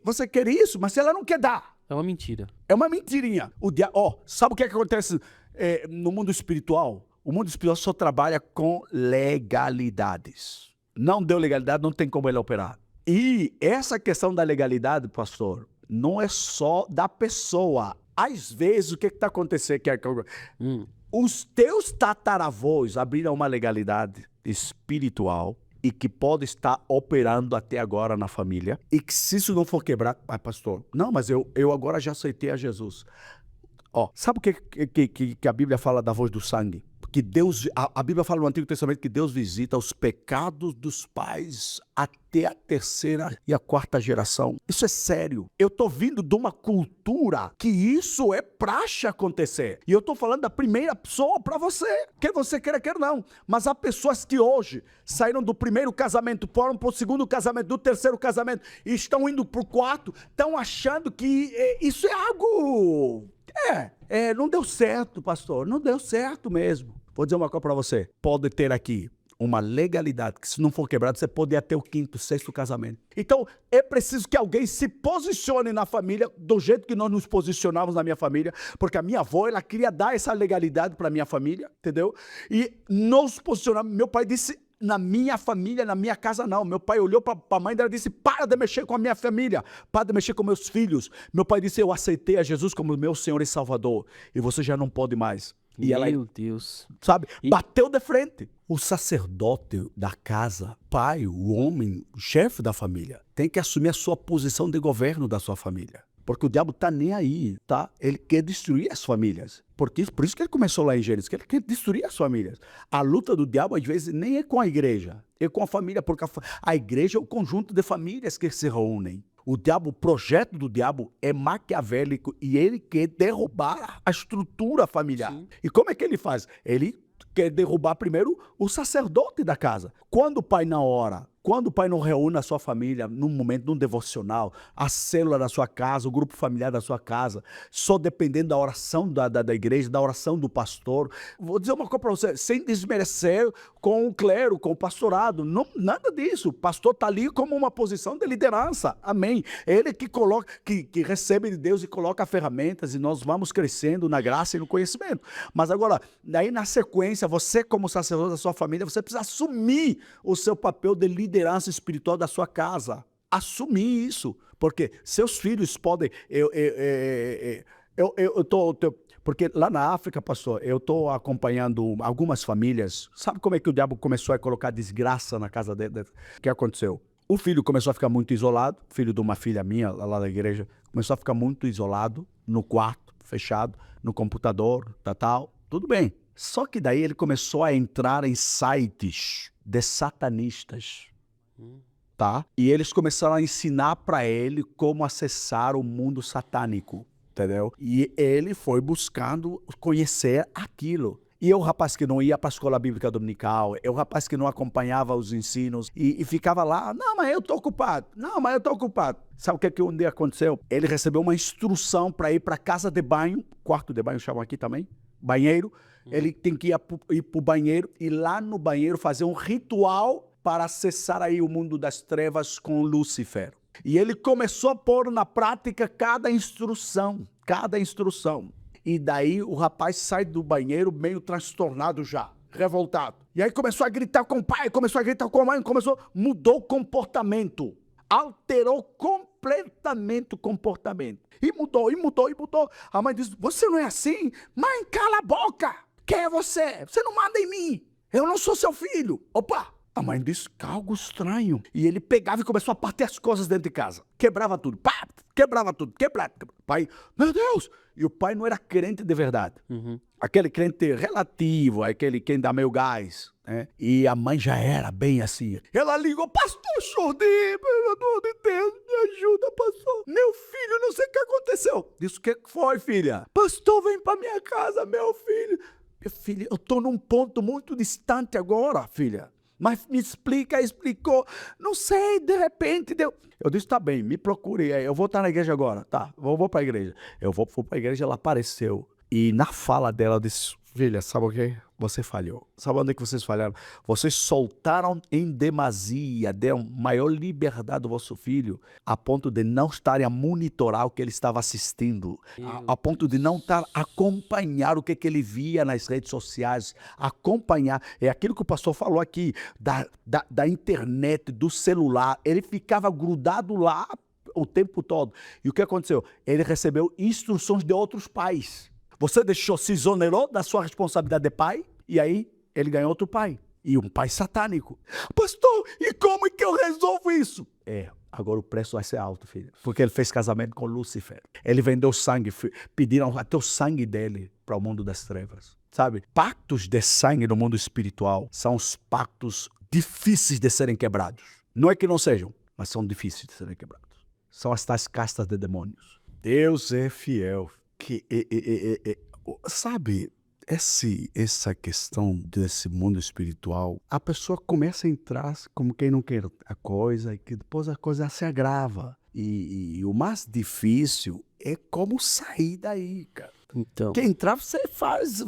Você quer isso, mas se ela não quer dar. É uma mentira. É uma mentirinha. Sabe o que acontece no mundo espiritual? O mundo espiritual só trabalha com legalidades. Não deu legalidade, não tem como ele operar. E essa questão da legalidade, pastor, não é só da pessoa. Às vezes, o que está acontecendo? Os teus tataravós abriram uma legalidade espiritual e que pode estar operando até agora na família. E que se isso não for quebrar, pastor, não, mas eu agora já aceitei a Jesus. Sabe o que a Bíblia fala da voz do sangue? Que Deus, a Bíblia fala no Antigo Testamento que Deus visita os pecados dos pais até a terceira e a quarta geração. Isso é sério. Eu estou vindo de uma cultura que isso é praxe acontecer. E eu estou falando da primeira pessoa para você. Quer você queira, quer não. Mas há pessoas que hoje saíram do primeiro casamento, foram para o segundo casamento, do terceiro casamento, e estão indo para o quarto, estão achando que isso é algo... não deu certo, pastor. Não deu certo mesmo. Vou dizer uma coisa para você. Pode ter aqui uma legalidade que, se não for quebrado, você pode ir até o quinto, sexto casamento. Então, é preciso que alguém se posicione na família do jeito que nós nos posicionávamos na minha família, porque a minha avó, ela queria dar essa legalidade para a minha família, entendeu? E nós posicionamos. Meu pai disse, na minha família, na minha casa, não. Meu pai olhou para a mãe dela e disse, para de mexer com a minha família, para de mexer com meus filhos. Meu pai disse, eu aceitei a Jesus como meu Senhor e Salvador, e você já não pode mais. E Meu Deus. Sabe? Bateu de frente. O sacerdote da casa, pai, o homem, o chefe da família, tem que assumir a sua posição de governo da sua família. Porque o diabo tá nem aí, tá? Ele quer destruir as famílias. Por isso que ele começou lá em Gênesis, que ele quer destruir as famílias. A luta do diabo, às vezes, nem é com a igreja, é com a família, porque a igreja é o conjunto de famílias que se reúnem. O projeto do diabo é maquiavélico e ele quer derrubar a estrutura familiar. Sim. E como é que ele faz? Ele quer derrubar primeiro o sacerdote da casa. Quando o pai não ora, quando o pai não reúne a sua família num momento, num devocional, a célula da sua casa, o grupo familiar da sua casa, só dependendo da oração da igreja, da oração do pastor. Vou dizer uma coisa para você, sem desmerecer com o clero, com o pastorado, não, nada disso. O pastor está ali como uma posição de liderança, amém. Ele que coloca, que recebe de Deus e coloca ferramentas e nós vamos crescendo na graça e no conhecimento. Mas agora, daí na sequência, você como sacerdote da sua família, você precisa assumir o seu papel de liderança espiritual da sua casa. Assumir isso. Porque seus filhos podem... Porque lá na África, pastor, eu estou acompanhando algumas famílias. Sabe como é que o diabo começou a colocar desgraça na casa dele? O que aconteceu? O filho começou a ficar muito isolado, filho de uma filha minha lá da igreja, começou a ficar muito isolado, no quarto, fechado, no computador, tal. Tudo bem. Só que daí ele começou a entrar em sites de satanistas, tá? E eles começaram a ensinar para ele como acessar o mundo satânico, entendeu? E ele foi buscando conhecer aquilo. E eu, rapaz que não ia para a escola bíblica dominical, eu, rapaz que não acompanhava os ensinos e ficava lá, não, mas eu estou ocupado, não, mas eu estou ocupado. Sabe o que um dia aconteceu? Ele recebeu uma instrução para ir para a casa de banho, quarto de banho chamam aqui também, banheiro. Ele tem que ir para o banheiro e lá no banheiro fazer um ritual para acessar aí o mundo das trevas com Lúcifer. E ele começou a pôr na prática cada instrução. E daí o rapaz sai do banheiro meio transtornado já, revoltado. E aí começou a gritar com o pai, começou a gritar com a mãe, mudou o comportamento. Alterou completamente o comportamento. E mudou. A mãe disse, você não é assim? Mãe, cala a boca! Quem é você? Você não manda em mim. Eu não sou seu filho. Opa! A mãe disse, algo estranho. E ele pegava e começou a partir as coisas dentro de casa. Quebrava tudo. Pá! Quebrava tudo. Pai, meu Deus! E o pai não era crente de verdade. Aquele crente relativo, aquele que dá meio gás. Né? E a mãe já era bem assim. Ela ligou, pastor Jordi, pelo amor de Deus, me ajuda, pastor. Meu filho, não sei o que aconteceu. Disse, o que foi, filha? Pastor, vem pra minha casa, meu filho. Meu filho, eu tô num ponto muito distante agora, filha. Mas me explicou. Não sei, de repente deu. Eu disse, tá bem, me procure. Eu vou estar na igreja agora. Tá, vou para a igreja. Eu vou para a igreja, ela apareceu. E na fala dela, eu disse, filha, sabe o quê? Você falhou. Sabe onde é que vocês falharam? Vocês soltaram em demasia, deram maior liberdade ao vosso filho, a ponto de não estarem a monitorar o que ele estava assistindo, a ponto de não estar a acompanhar o que ele via nas redes sociais, acompanhar. É aquilo que o pastor falou aqui, da internet, do celular. Ele ficava grudado lá o tempo todo. E o que aconteceu? Ele recebeu instruções de outros pais. Você se exonerou da sua responsabilidade de pai, e aí ele ganhou outro pai. E um pai satânico. Pastor, e como é que eu resolvo isso? Agora o preço vai ser alto, filho. Porque ele fez casamento com Lúcifer. Ele vendeu sangue, pediram até o sangue dele para o mundo das trevas. Sabe? Pactos de sangue no mundo espiritual são os pactos difíceis de serem quebrados. Não é que não sejam, mas são difíceis de serem quebrados. São as tais castas de demônios. Deus é fiel. Sabe, essa questão desse mundo espiritual, a pessoa começa a entrar como quem não quer a coisa, e que depois a coisa se agrava. E o mais difícil é como sair daí, cara. Então, Quem entrar, você faz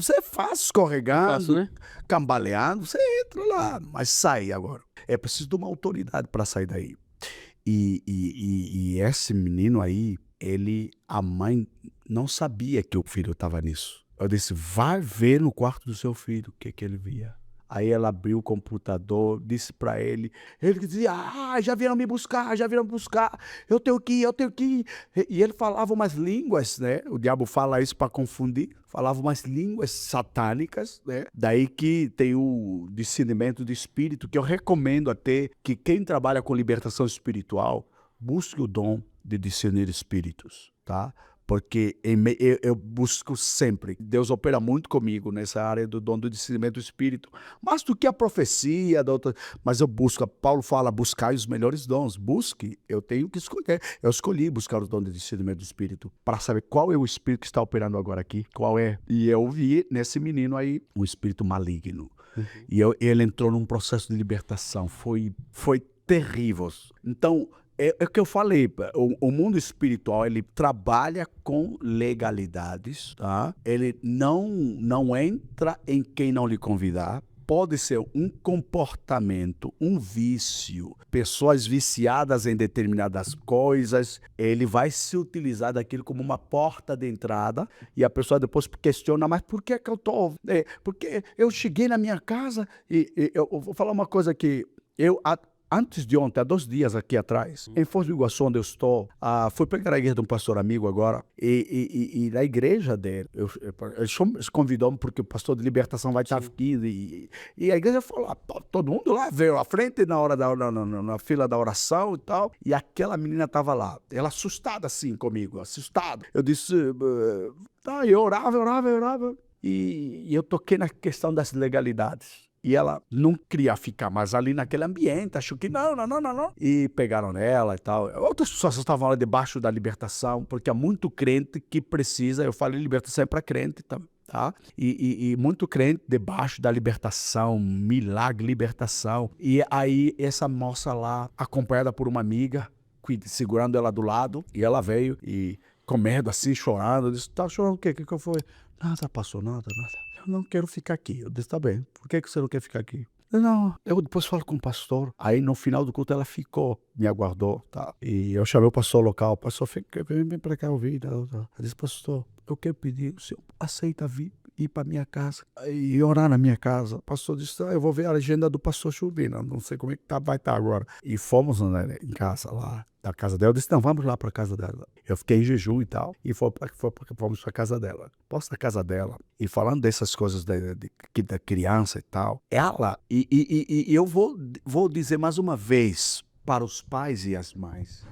escorregando, fácil, né? cambaleando, você entra lá, mas sai agora. É preciso de uma autoridade para sair daí. E esse menino aí, a mãe não sabia que o filho estava nisso. Eu disse, vai ver no quarto do seu filho o que ele via. Aí ela abriu o computador, disse para ele dizia, já vieram me buscar, eu tenho que ir. E ele falava umas línguas, né? O diabo fala isso para confundir, falava umas línguas satânicas, né? Daí que tem o discernimento de espírito, que eu recomendo até que quem trabalha com libertação espiritual, busque o dom de discernir espíritos, tá? Porque eu busco sempre. Deus opera muito comigo nessa área do dom do discernimento do Espírito. Mais do que a profecia, mas eu busco. Paulo fala, buscai os melhores dons. Busque, eu tenho que escolher. Eu escolhi buscar os dons do discernimento do Espírito para saber qual é o Espírito que está operando agora aqui. Qual é? E eu vi nesse menino aí um espírito maligno. E ele entrou num processo de libertação. Foi terrível. Então, é o que eu falei, o mundo espiritual, ele trabalha com legalidades, tá? Ele não entra em quem não lhe convidar. Pode ser um comportamento, um vício, pessoas viciadas em determinadas coisas, ele vai se utilizar daquilo como uma porta de entrada e a pessoa depois questiona, mas por que eu tô... porque eu cheguei na minha casa e eu vou falar uma coisa que antes de ontem, há 2 dias aqui atrás, em Foz do Iguaçu, onde eu estou, fui pregar a igreja de um pastor amigo agora, e na igreja dele, ele convidou-me porque o pastor de libertação vai estar aqui, e a igreja falou, todo mundo lá veio à frente na hora na fila da oração e tal, e aquela menina estava lá, ela assustada assim comigo, assustada. Eu disse, eu orava, e eu toquei na questão das legalidades. E ela não queria ficar mais ali naquele ambiente, achou que não. E pegaram nela e tal. Outras pessoas estavam lá debaixo da libertação, porque há muito crente que precisa, eu falo libertação é para crente, tá? E muito crente debaixo da libertação, milagre, libertação. E aí essa moça lá, acompanhada por uma amiga, segurando ela do lado, e ela veio e com medo assim, chorando. Eu disse, tá chorando o quê? O que foi? Nada, passou, nada. Eu não quero ficar aqui. Eu disse, tá bem, por que você não quer ficar aqui? Não, eu depois falo com o pastor. Aí no final do culto ela ficou, me aguardou, tá? E eu chamei o pastor local, o pastor, vem pra cá ouvir. Tá? Eu disse, pastor, eu quero pedir, o senhor aceita ir para minha casa e orar na minha casa. O pastor disse, eu vou ver a agenda do pastor Chubina, não sei como é que vai estar agora. E fomos, né, em casa lá, da casa dela. Eu disse, não, vamos lá para a casa dela. Eu fiquei em jejum e tal, e fomos para a casa dela. Posso na casa dela. E falando dessas coisas da criança e tal, ela, e eu vou dizer mais uma vez para os pais e as mães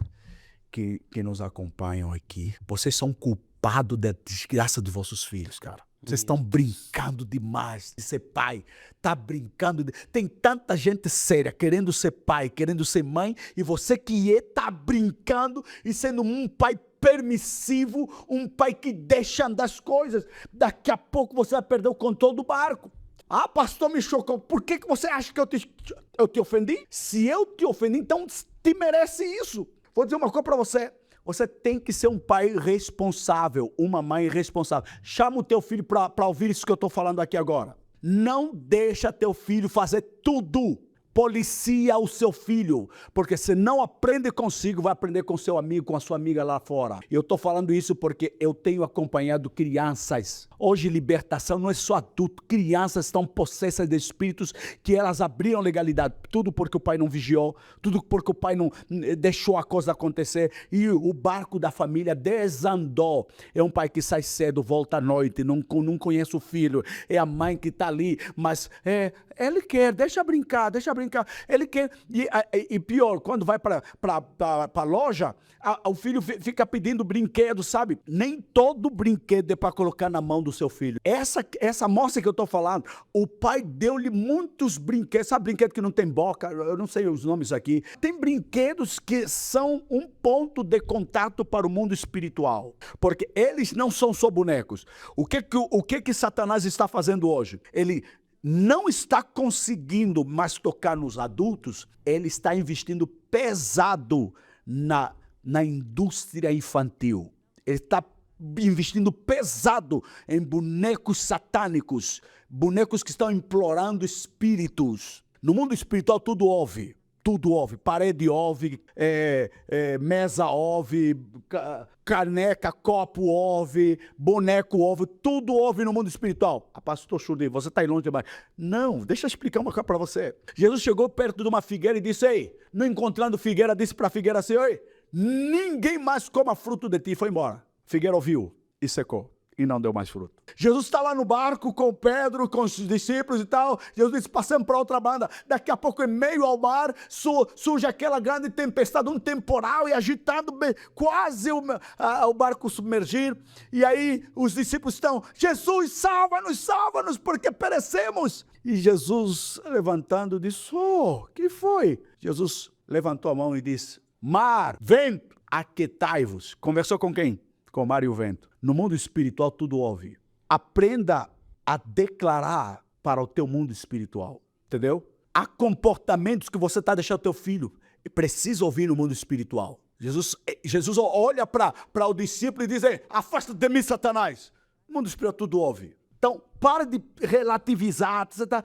que nos acompanham aqui, vocês são culpados da desgraça dos vossos filhos, cara. Vocês estão brincando demais de ser pai. Tá brincando. Tem tanta gente séria querendo ser pai, querendo ser mãe, e você que tá brincando e sendo um pai permissivo, um pai que deixa andar as coisas. Daqui a pouco você vai perder o controle do barco. Ah, pastor, me chocou. Por que você acha que eu te ofendi? Se eu te ofendi, então te merece isso. Vou dizer uma coisa para você. Você tem que ser um pai responsável, uma mãe responsável. Chama o teu filho para ouvir isso que eu estou falando aqui agora. Não deixa teu filho fazer tudo. Policia o seu filho, porque se não aprende consigo, vai aprender com seu amigo, com a sua amiga lá fora. Eu estou falando isso porque eu tenho acompanhado crianças. Hoje libertação não é só adulto, crianças estão possessas de espíritos que elas abriram legalidade, tudo porque o pai não vigiou, tudo porque o pai não deixou a coisa acontecer e o barco da família desandou. É um pai que sai cedo, volta à noite, não conhece o filho, é a mãe que está ali, mas ele quer, deixa brincar. Ele quer, e pior, quando vai para a loja, o filho fica pedindo brinquedo, sabe? Nem todo brinquedo é para colocar na mão do seu filho. Essa moça que eu estou falando, o pai deu-lhe muitos brinquedos, sabe brinquedo que não tem boca? Eu não sei os nomes aqui. Tem brinquedos que são um ponto de contato para o mundo espiritual, porque eles não são só bonecos. O que Satanás está fazendo hoje? Ele não está conseguindo mais tocar nos adultos, ele está investindo pesado na indústria infantil. Ele está investindo pesado em bonecos satânicos, bonecos que estão implorando espíritos. No mundo espiritual tudo ouve. Parede ouve, mesa ouve, caneca, copo ouve, boneco ouve, tudo ouve no mundo espiritual. Pastor Chudi, você está longe demais. Não, deixa eu explicar uma coisa para você. Jesus chegou perto de uma figueira e disse, ei, não encontrando figueira, disse para a figueira assim, oi, ninguém mais coma fruto de ti, e foi embora. Figueira ouviu e secou. e não deu mais fruto. Jesus está lá no barco com Pedro, com os discípulos e tal. Jesus disse, passamos para outra banda. Daqui a pouco, em meio ao mar, surge aquela grande tempestade, um temporal e agitado, quase o barco submergir. E aí os discípulos estão, Jesus, salva-nos, porque perecemos. E Jesus, levantando, disse, que foi? Jesus levantou a mão e disse, mar, vento, aquietai-vos. Conversou com quem? Com o mar e o vento. No mundo espiritual, tudo ouve. Aprenda a declarar para o teu mundo espiritual. Entendeu? Há comportamentos que você está deixando o teu filho. Precisa ouvir no mundo espiritual. Jesus olha para o discípulo e diz, afasta de mim, Satanás. O mundo espiritual tudo ouve. Então, para de relativizar. Você tá,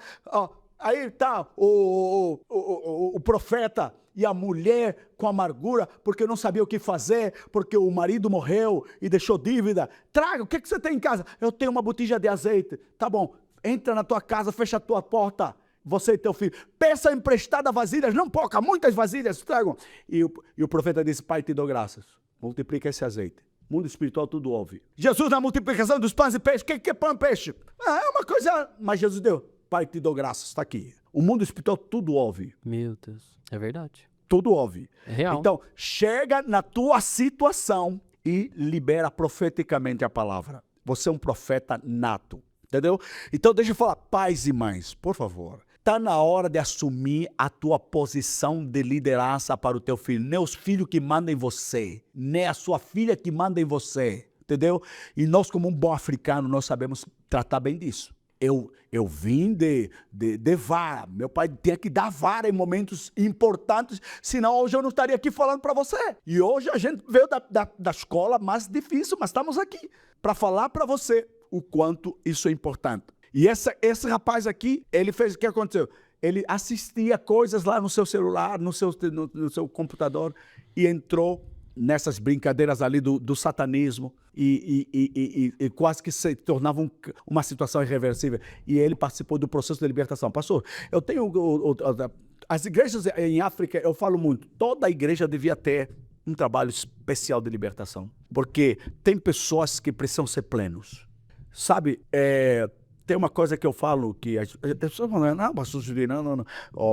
aí está o profeta e a mulher com amargura, porque não sabia o que fazer, porque o marido morreu e deixou dívida. Traga, o que você tem em casa? Eu tenho uma botija de azeite. Tá bom, entra na tua casa, fecha a tua porta, você e teu filho. Peça emprestada vasilhas, não pouca, muitas vasilhas, tragam. E o profeta disse, Pai, te dou graças, multiplica esse azeite. Mundo espiritual tudo ouve. Jesus na multiplicação dos pães e peixes, o que é pão e peixe? É uma coisa, mas Jesus deu, Pai, te dou graças, está aqui. O mundo espiritual tudo ouve. Meu Deus, é verdade. Tudo ouve. É real. Então, chega na tua situação e libera profeticamente a palavra. Você é um profeta nato, entendeu? Então, deixa eu falar, pais e mães, por favor. Está na hora de assumir a tua posição de liderança para o teu filho. Nem os filhos que mandam em você, nem a sua filha que manda em você, entendeu? E nós, como um bom africano, nós sabemos tratar bem disso. Eu vim de vara. Meu pai tinha que dar vara em momentos importantes, senão hoje eu não estaria aqui falando para você. E hoje a gente veio da escola mais difícil, mas estamos aqui para falar para você o quanto isso é importante. E esse rapaz aqui, ele fez o que aconteceu? Ele assistia coisas lá no seu celular, no seu computador e entrou nessas brincadeiras ali do satanismo e quase que se tornava uma situação irreversível. E ele participou do processo de libertação. Pastor, eu tenho... as igrejas em África, eu falo muito, toda igreja devia ter um trabalho especial de libertação. Porque tem pessoas que precisam ser plenos. Sabe, tem uma coisa que eu falo que as pessoas falam, não, pastor Julinho, não.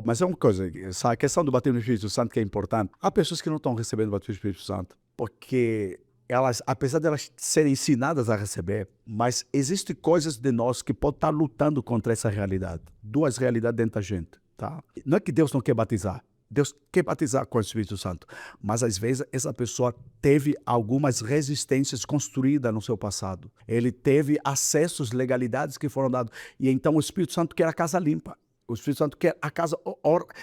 Mas é uma coisa, essa questão do batismo no Espírito Santo que é importante. Há pessoas que não estão recebendo o batismo no Espírito Santo porque elas, apesar de elas serem ensinadas a receber, mas existem coisas de nós que podem estar lutando contra essa realidade. Duas realidades dentro da gente, tá? Não é que Deus não quer batizar. Deus quer batizar com o Espírito Santo, mas às vezes essa pessoa teve algumas resistências construídas no seu passado. Ele teve acessos, legalidades que foram dados. E então o Espírito Santo quer a casa limpa. O Espírito Santo quer a casa,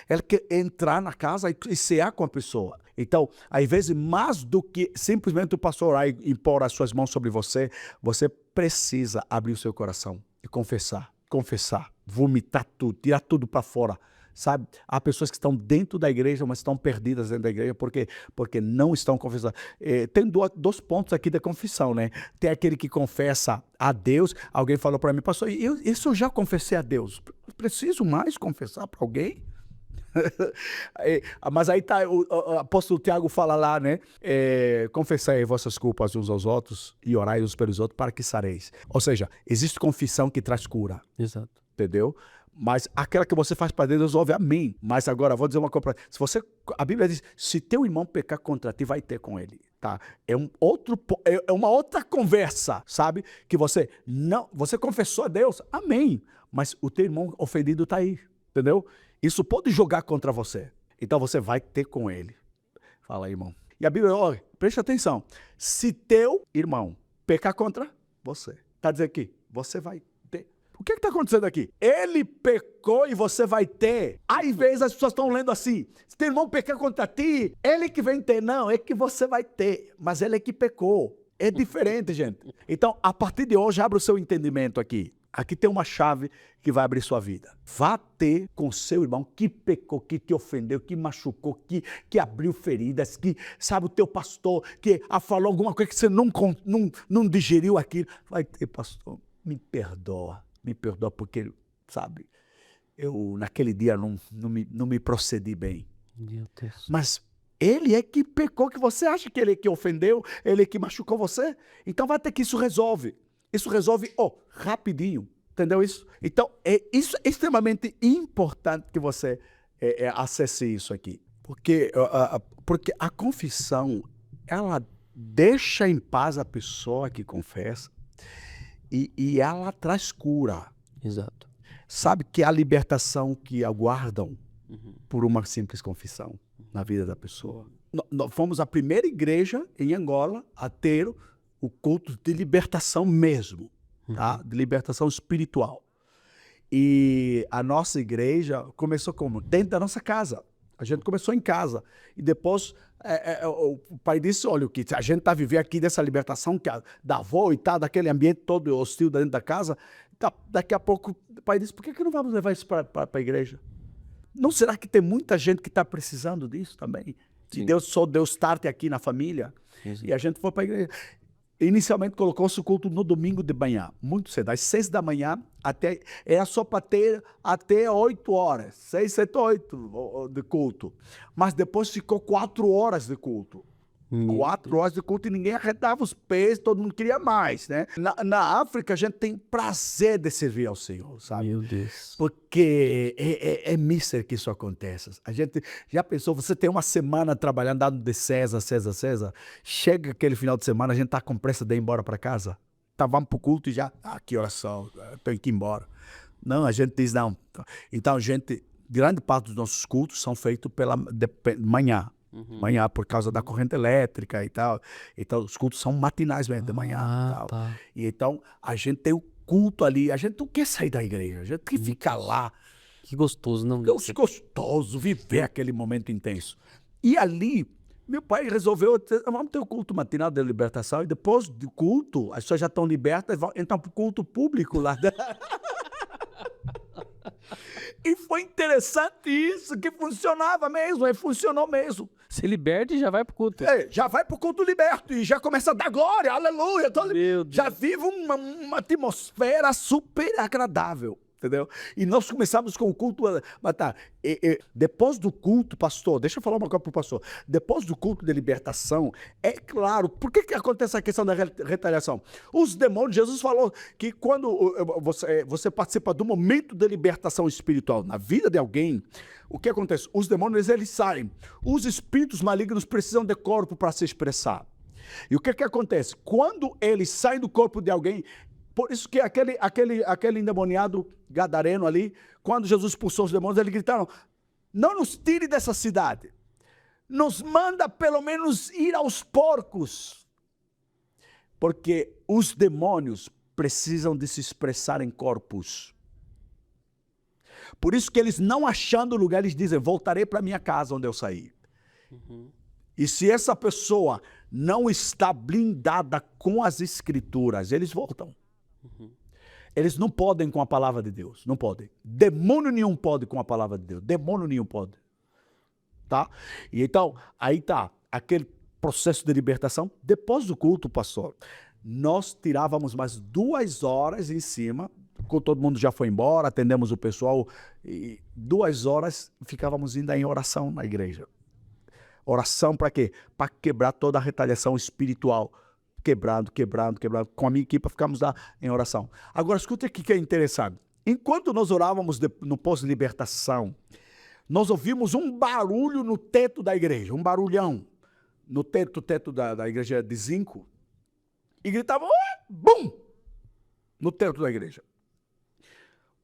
ele quer entrar na casa e cear com a pessoa. Então, às vezes, mais do que simplesmente o pastor orar e impor as suas mãos sobre você, você precisa abrir o seu coração e confessar, vomitar tudo, tirar tudo para fora. Sabe, há pessoas que estão dentro da igreja, mas estão perdidas dentro da igreja porque não estão confessando. Tem dois pontos aqui da confissão, né? Tem aquele que confessa a Deus. Alguém falou para mim, pastor, isso eu já confessei a Deus. Preciso mais confessar para alguém? Mas aí tá, o apóstolo Tiago fala lá, né? Confessai vossas culpas uns aos outros e orai uns pelos outros para que sareis. Ou seja, existe confissão que traz cura. Exato. Entendeu? Mas aquela que você faz para Deus, ouve amém. Mas agora, vou dizer uma coisa. A Bíblia diz, se teu irmão pecar contra ti, vai ter com ele. Tá? É uma outra conversa, sabe? Que você confessou a Deus, amém. Mas o teu irmão ofendido está aí, entendeu? Isso pode jogar contra você. Então você vai ter com ele. Fala aí, irmão. E a Bíblia, olha, preste atenção. Se teu irmão pecar contra você, está dizendo aqui, você vai. O que está acontecendo aqui? Ele pecou e você vai ter. Às vezes as pessoas estão lendo assim, se teu irmão pecar contra ti, ele que vem ter. Não, é que você vai ter, mas ele é que pecou. É diferente, gente. Então, a partir de hoje, abra o seu entendimento aqui. Aqui tem uma chave que vai abrir sua vida. Vá ter com seu irmão que pecou, que te ofendeu, que machucou, que abriu feridas, que, sabe, o teu pastor, que falou alguma coisa que você não digeriu aquilo. Vai ter, pastor, me perdoa porque, sabe, eu naquele dia não me procedi bem. Meu Deus. Mas ele é que pecou, que você acha que ele é que ofendeu, ele é que machucou você? Então vai ter que isso resolve. Isso resolve, rapidinho. Entendeu isso? Então, isso é extremamente importante que você acesse isso aqui. Porque a confissão, ela deixa em paz a pessoa que confessa e ela traz cura. Exato. Sabe que a libertação que aguardam por uma simples confissão na vida da pessoa. Nós fomos a primeira igreja em Angola a ter o culto de libertação mesmo, tá? De libertação espiritual. E a nossa igreja começou como? Dentro da nossa casa. A gente começou em casa. E depois o pai disse, olha, o que a gente está vivendo aqui dessa libertação que da avó e tal, daquele ambiente todo hostil dentro da casa, daqui a pouco o pai disse, por que não vamos levar isso para a igreja? Não será que tem muita gente que está precisando disso também? E Deus só deu start aqui na família. E a gente foi para a igreja. Inicialmente colocou-se o culto no domingo de manhã, muito cedo, às 6 da manhã, era só para ter até 8 horas, 6, 7, 8 de culto. Mas depois ficou 4 horas de culto. 4 horas de culto e ninguém arredava os pés, todo mundo queria mais, né? Na África a gente tem prazer de servir ao Senhor, sabe? Meu Deus. Porque é mísero que isso aconteça. A gente já pensou, você tem uma semana trabalhando, dando de César, chega aquele final de semana, a gente tá com pressa de ir embora para casa. Vamos pro culto e já, que oração, tenho que ir embora. Não, a gente diz não. Então grande parte dos nossos cultos são feitos de manhã. Manhã, por causa da corrente elétrica e tal. Então, os cultos são matinais mesmo, de manhã. Tal. Tá. E então, a gente tem o culto ali. A gente não quer sair da igreja. A gente quer ficar lá. Que gostoso, não? É gostoso viver aquele momento intenso. E ali, meu pai resolveu, vamos ter o culto matinal da libertação. E depois do culto, as pessoas já estão libertas, entram para o culto público lá. E foi interessante isso, que funcionava mesmo, funcionou mesmo. Se liberta e já vai pro culto. Já vai pro culto liberto e já começa a dar glória, aleluia. Meu Deus. Já vive uma atmosfera super agradável, entendeu? E nós começamos com o culto, mas depois do culto, pastor, deixa eu falar uma coisa pro pastor. Depois do culto de libertação, é claro, por que acontece a questão da retaliação? Os demônios, Jesus falou que quando você participa do momento de libertação espiritual na vida de alguém, o que acontece? Os demônios, eles saem. Os espíritos malignos precisam de corpo para se expressar. E o que acontece? Quando eles saem do corpo de alguém, por isso que aquele endemoniado gadareno ali, quando Jesus expulsou os demônios, eles gritaram, não nos tire dessa cidade, nos manda pelo menos ir aos porcos, porque os demônios precisam de se expressar em corpos. Por isso que eles, não achando lugar, eles dizem, voltarei para minha casa onde eu saí. E se essa pessoa não está blindada com as escrituras, eles voltam. Eles não podem com a palavra de Deus, não podem. Demônio nenhum pode com a palavra de Deus, demônio nenhum pode. Tá? E então, aí tá, aquele processo de libertação. Depois do culto, pastor, nós tirávamos mais 2 horas em cima, quando todo mundo já foi embora, atendemos o pessoal, e 2 horas ficávamos ainda em oração na igreja. Oração para quê? Para quebrar toda a retaliação espiritual. Quebrando. Com a minha equipe ficamos lá em oração. Agora, escuta aqui que é interessante. Enquanto nós orávamos no pós-libertação, nós ouvimos um barulho no teto da igreja, um barulhão no teto da igreja de zinco, e gritavam, bum! No teto da igreja.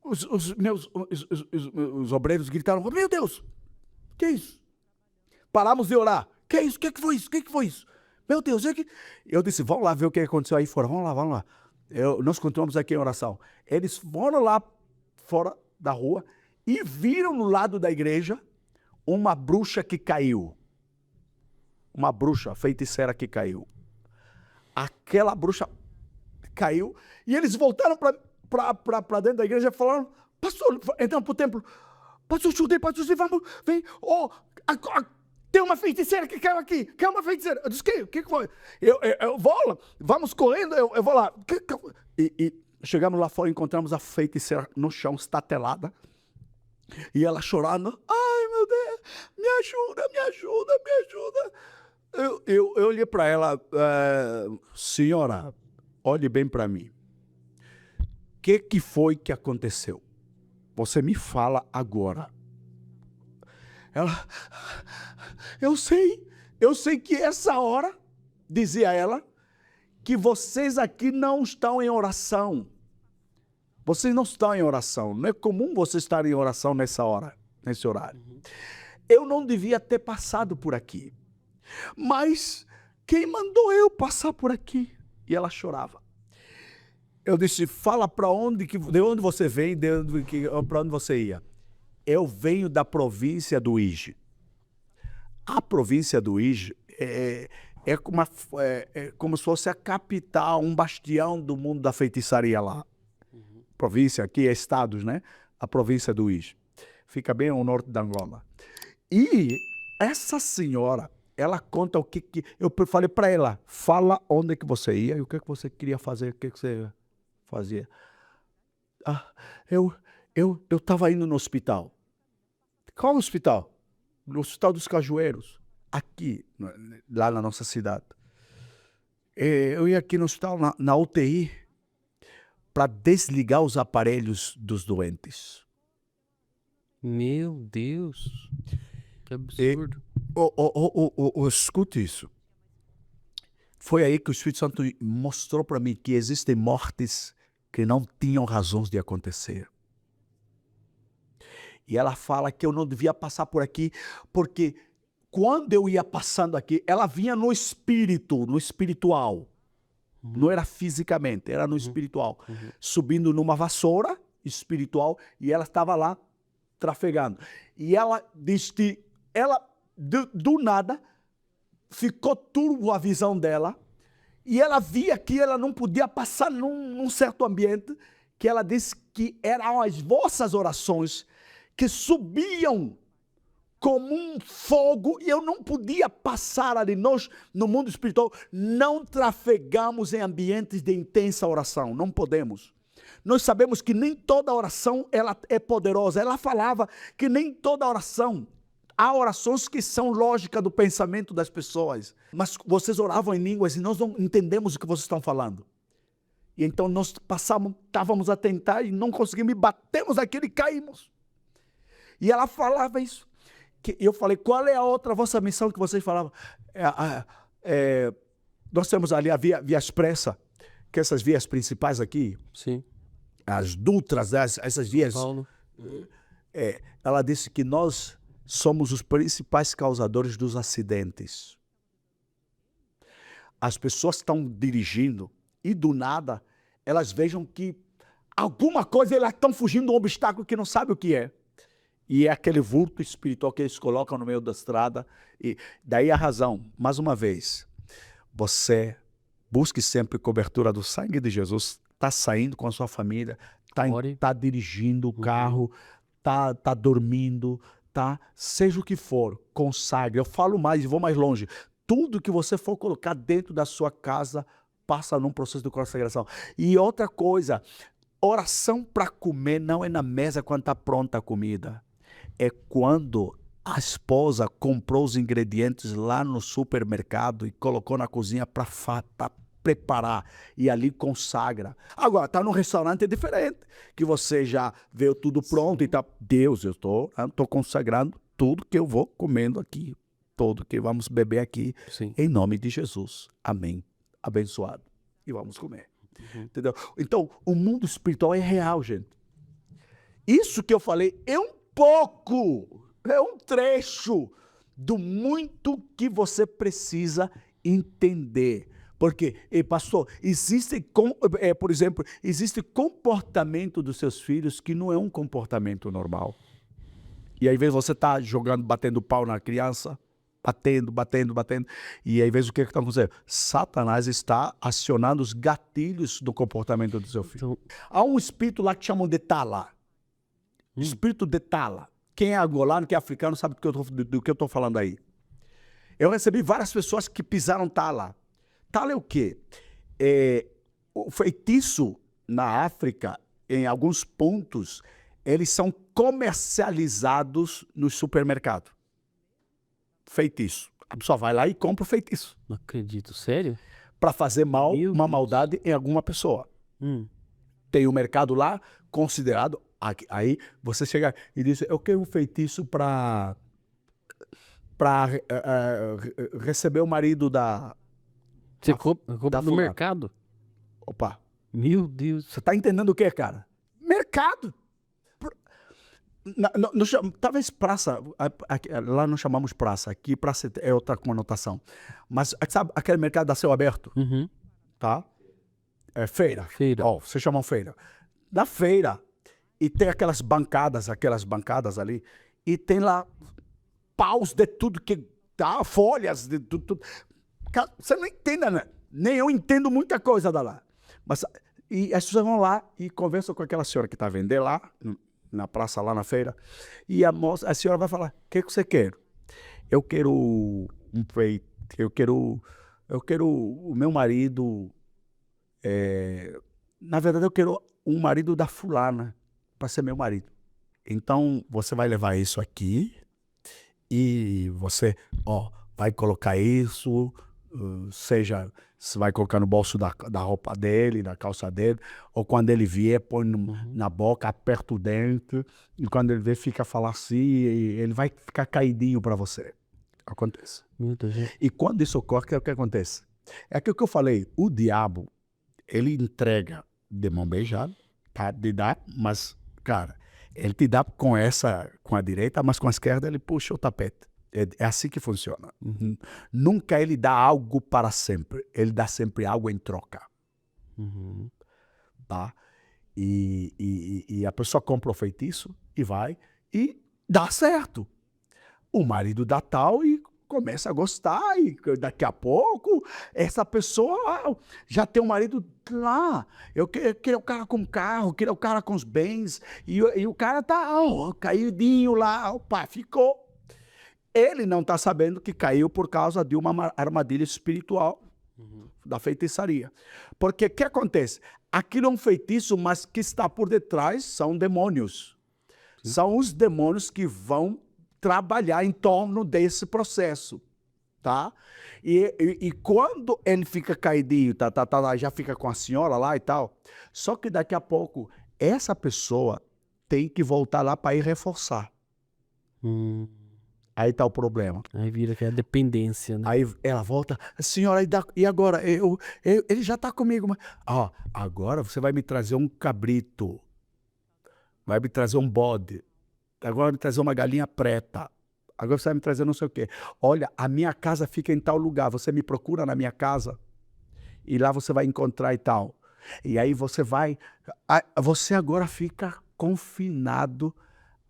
Os obreiros gritaram, meu Deus, que é isso? Paramos de orar. Que é isso? O que foi isso? O que foi isso? Meu Deus, eu disse, vamos lá ver o que aconteceu aí fora. Vamos lá. Nós continuamos aqui em oração. Eles foram lá fora da rua e viram no lado da igreja uma bruxa que caiu. Uma bruxa feiticeira que caiu. Aquela bruxa caiu e eles voltaram para dentro da igreja e falaram, pastor, entraram para o templo. Pastor Judei, vamos, vem. Tem uma feiticeira que caiu aqui. Caiu uma feiticeira. Eu disse, o que foi? Eu vou lá. Vamos correndo, eu vou lá. E chegamos lá fora e encontramos a feiticeira no chão, estatelada. E ela chorando. Ai, meu Deus, me ajuda. Eu olhei para ela. Senhora, olhe bem para mim. que foi que aconteceu? Você me fala agora. Ela, eu sei que essa hora, dizia ela, que vocês aqui não estão em oração. Vocês não estão em oração. Não é comum vocês estarem em oração nessa hora, nesse horário. Eu não devia ter passado por aqui. Mas quem mandou eu passar por aqui? E ela chorava. Eu disse, fala de onde você vem, para onde você ia. Eu venho da província do Ige. A província do Ige é como se fosse a capital, um bastião do mundo da feitiçaria lá. Província, aqui é estados, né? A província do Ige. Fica bem ao norte da Angola. E essa senhora, ela conta o que eu falei para ela, fala onde que você ia e o que você queria fazer, o que você fazia. Eu estava indo no hospital. Qual hospital? No Hospital dos Cajueiros, aqui, lá na nossa cidade. Eu ia aqui no hospital, na UTI, para desligar os aparelhos dos doentes. Meu Deus, que absurdo. Escute isso. Foi aí que o Espírito Santo mostrou para mim que existem mortes que não tinham razões de acontecer. E ela fala que eu não devia passar por aqui, porque quando eu ia passando aqui, ela vinha no espírito, no espiritual. Não era fisicamente, era no espiritual. Subindo numa vassoura espiritual, e ela estava lá trafegando. E ela disse que do nada, ficou turvo a visão dela, e ela via que ela não podia passar num certo ambiente, que ela disse que eram as vossas orações que subiam como um fogo, e eu não podia passar ali. Nós, no mundo espiritual, não trafegamos em ambientes de intensa oração, não podemos. Nós sabemos que nem toda oração ela é poderosa. Ela falava que nem toda oração, há orações que são lógica do pensamento das pessoas, mas vocês oravam em línguas e nós não entendemos o que vocês estão falando. E então nós estávamos a tentar e não conseguimos, e batemos aquilo e caímos. E ela falava isso. Eu falei, qual é a outra vossa missão que vocês falavam? Nós temos ali a via expressa, que essas vias principais aqui, Sim. as Dutras, essas vias. Paulo. Ela disse que nós somos os principais causadores dos acidentes. As pessoas estão dirigindo e do nada elas vejam que alguma coisa, elas estão fugindo de um obstáculo que não sabe o que é. E é aquele vulto espiritual que eles colocam no meio da estrada. E daí a razão, mais uma vez, você busque sempre cobertura do sangue de Jesus. Está saindo com a sua família, está dirigindo o carro, está dormindo, seja o que for, consagre. Eu falo mais e vou mais longe. Tudo que você for colocar dentro da sua casa passa num processo de consagração. E outra coisa, oração para comer não é na mesa quando está pronta a comida. É quando a esposa comprou os ingredientes lá no supermercado e colocou na cozinha para preparar, e ali consagra. Agora, tá no restaurante é diferente, que você já vê tudo pronto e tá, Deus, eu estou consagrando tudo que eu vou comendo aqui, tudo que vamos beber aqui, Sim. em nome de Jesus. Amém. Abençoado. E vamos comer. Entendeu? Então, o mundo espiritual é real, gente. Isso que eu falei é um pouco, é um trecho do muito que você precisa entender. Porque, pastor, por exemplo, existe comportamento dos seus filhos que não é um comportamento normal. E aí, às vezes, você está batendo pau na criança, batendo, e aí, às vezes, o que está acontecendo? Satanás está acionando os gatilhos do comportamento do seu filho. Então, Há um espírito lá que chamam de Tala. Espírito de Tala. Quem é angolano, quem é africano, sabe do que eu estou falando aí. Eu recebi várias pessoas que pisaram Tala. Tala é o quê? O feitiço na África, em alguns pontos, eles são comercializados no supermercado. Feitiço. A pessoa vai lá e compra o feitiço. não acredito, sério? Para fazer Meu uma Deus. maldade em alguma pessoa. tem um mercado lá considerado. Aí você chega e diz, eu quero um feitiço para receber o marido da... Você compra da no fulana. mercado? Opa, Meu Deus. você tá entendendo o que, cara? Mercado. Talvez praça, lá não chamamos praça, aqui praça é outra conotação. Mas sabe aquele mercado a céu aberto, Uhum. tá? É feira. Feira. Ó, vocês chamam feira. Da feira, e tem aquelas bancadas ali, e tem lá paus de tudo que tá, folhas de tudo. Cara, você não entende, né? Nem eu entendo muita coisa da lá. Mas, e as pessoas vão lá e conversam com aquela senhora que está vendendo lá, na praça, lá na feira, e a senhora vai falar, o que você quer? Eu quero um peito, eu quero o meu marido, na verdade eu quero um marido da fulana, para ser meu marido. Então, você vai levar isso aqui, e você, vai colocar isso, seja, você vai colocar no bolso da roupa dele, da calça dele, ou quando ele vier, põe na boca, aperta o dente, e quando ele vier, fica a falar assim, e ele vai ficar caidinho para você. Acontece. Meu Deus. E quando isso ocorre, o que acontece? É aquilo que eu falei, o diabo, ele entrega de mão beijada, tá? De dar, mas, cara, ele te dá com a direita, mas com a esquerda ele puxa o tapete. É assim que funciona. Nunca ele dá algo para sempre. Ele dá sempre algo em troca. Uhum. Tá? E a pessoa compra o feitiço e vai e dá certo. O marido dá tal e começa a gostar e daqui a pouco essa pessoa já tem um marido lá. Eu queria o cara com carro, queria o cara com os bens e o cara tá caidinho lá. Opa, ficou. Ele não está sabendo que caiu por causa de uma armadilha espiritual da feitiçaria. Porque o que acontece? Aquilo é um feitiço, mas que está por detrás são demônios. São os demônios que vão trabalhar em torno desse processo. Tá? E quando ele fica caidinho, já fica com a senhora lá e tal, só que daqui a pouco essa pessoa tem que voltar lá para ir reforçar. Aí tá o problema. Aí vira que é a dependência, né? Aí ela volta, senhora, e agora? Ele já tá comigo, mas... agora você vai me trazer um cabrito, vai me trazer um bode, agora vai me trazer uma galinha preta, agora você vai me trazer não sei o quê. Olha, a minha casa fica em tal lugar, você me procura na minha casa, e lá você vai encontrar e tal. E aí você agora fica confinado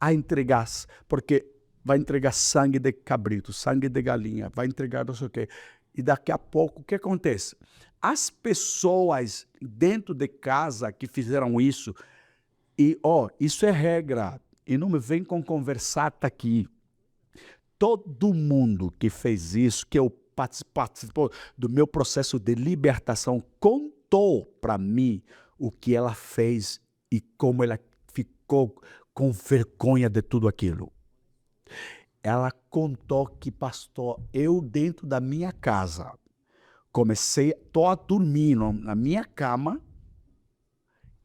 a entregar, porque... vai entregar sangue de cabrito, sangue de galinha, vai entregar não sei o quê. E daqui a pouco, o que acontece? As pessoas dentro de casa que fizeram isso, e isso é regra, e não me vem com conversar, tá aqui. Todo mundo que fez isso, que eu participou do meu processo de libertação, contou para mim o que ela fez e como ela ficou com vergonha de tudo aquilo. Ela contou que, pastor, eu dentro da minha casa, tô a dormir na minha cama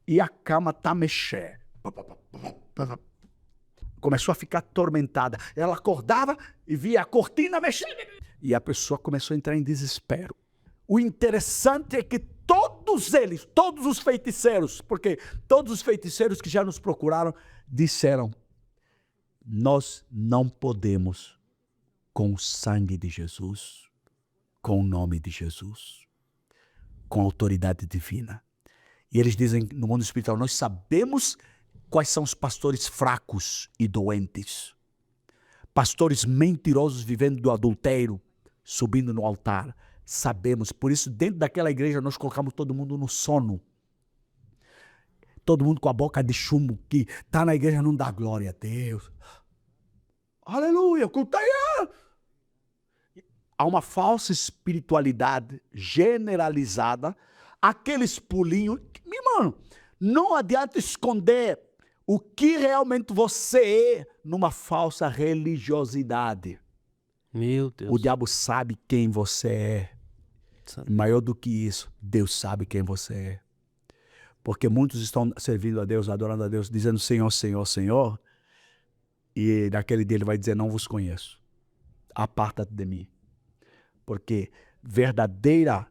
e a cama tá mexendo. Começou a ficar atormentada. Ela acordava e via a cortina mexendo. E a pessoa começou a entrar em desespero. O interessante é que todos os feiticeiros, porque todos os feiticeiros que já nos procuraram, disseram: nós não podemos, com o sangue de Jesus, com o nome de Jesus, com a autoridade divina. E eles dizem no mundo espiritual, nós sabemos quais são os pastores fracos e doentes. Pastores mentirosos vivendo do adultério, subindo no altar. Sabemos, por isso dentro daquela igreja nós colocamos todo mundo no sono. Todo mundo com a boca de chumbo, que está na igreja não dá glória a Deus. Aleluia, há uma falsa espiritualidade generalizada, aqueles pulinhos. Irmão, não adianta esconder o que realmente você é numa falsa religiosidade. Meu Deus. O diabo sabe quem você é. Maior do que isso, Deus sabe quem você é. Porque muitos estão servindo a Deus, adorando a Deus, dizendo Senhor, Senhor, Senhor. E naquele dia ele vai dizer, não vos conheço. Aparta-te de mim. Porque verdadeira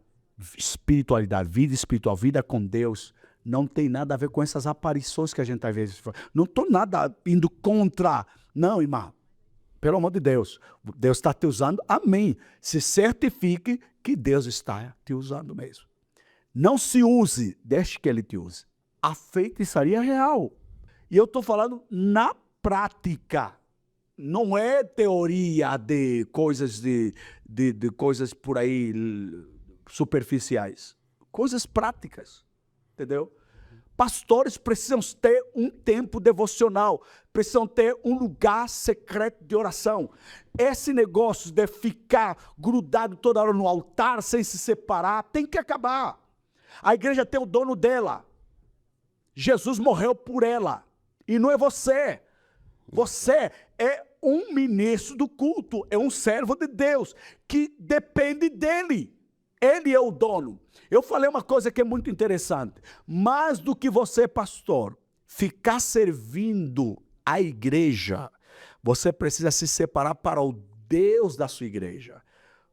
espiritualidade, vida espiritual, vida com Deus, não tem nada a ver com essas aparições que a gente às vezes faz. Não estou nada indo contra. Não, irmão. Pelo amor de Deus. Deus está te usando. Amém. Se certifique que Deus está te usando mesmo. Não se use, deixe que Ele te use. A feitiçaria é real. E eu estou falando na prática. Não é teoria de coisas de coisas por aí superficiais. Coisas práticas. Entendeu? Pastores precisam ter um tempo devocional, precisam ter um lugar secreto de oração. Esse negócio de ficar grudado toda hora no altar, sem se separar, tem que acabar. A igreja tem o dono dela. Jesus morreu por ela. E não é você. Você é um ministro do culto, é um servo de Deus, que depende dele. Ele é o dono. Eu falei uma coisa que é muito interessante. Mais do que você, pastor, ficar servindo a igreja, você precisa se separar para o Deus da sua igreja.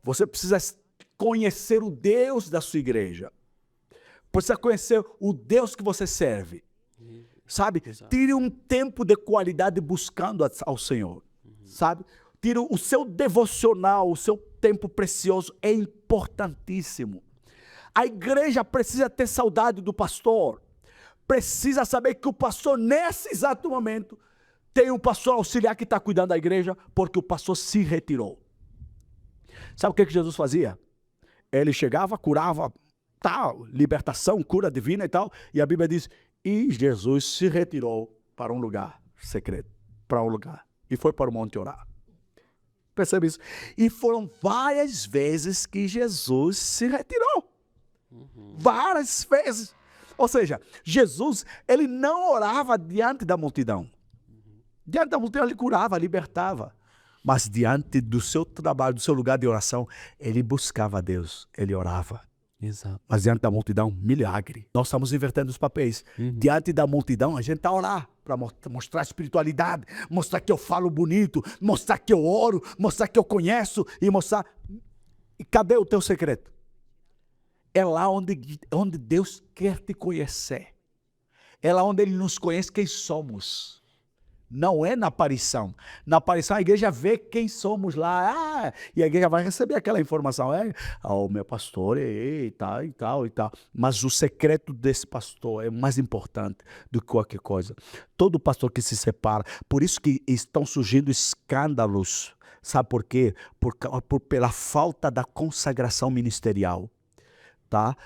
Você precisa conhecer o Deus da sua igreja. Precisa conhecer o Deus que você serve. Sabe? Tire um tempo de qualidade buscando ao Senhor. Sabe? Tire o seu devocional, o seu tempo precioso é importantíssimo. A igreja precisa ter saudade do pastor. Precisa saber que o pastor, nesse exato momento, tem um pastor auxiliar que está cuidando da igreja, porque o pastor se retirou. Sabe o que Jesus fazia? Ele chegava, curava, tal, libertação, cura divina e tal, e a Bíblia diz, e Jesus se retirou para um lugar secreto, para um lugar, e foi para o monte orar. Percebe isso? E foram várias vezes que Jesus se retirou. Várias vezes. Ou seja, Jesus, ele não orava diante da multidão. Diante da multidão ele curava, libertava. Mas diante do seu trabalho, do seu lugar de oração, ele buscava a Deus, ele orava. Exato. Mas diante da multidão, milagre. Nós estamos invertendo os papéis. Diante da multidão, a gente está a orar para mostrar espiritualidade, mostrar que eu falo bonito, mostrar que eu oro, mostrar que eu conheço e mostrar... E cadê o teu secreto? É lá onde Deus quer te conhecer. É lá onde Ele nos conhece quem somos. Não é na aparição. Na aparição a igreja vê quem somos lá. E a igreja vai receber aquela informação. O meu pastor e tal, e tal, e tal. Mas o secreto desse pastor é mais importante do que qualquer coisa. Todo pastor que se separa. Por isso que estão surgindo escândalos. Sabe por quê? Pela falta da consagração ministerial. Tá?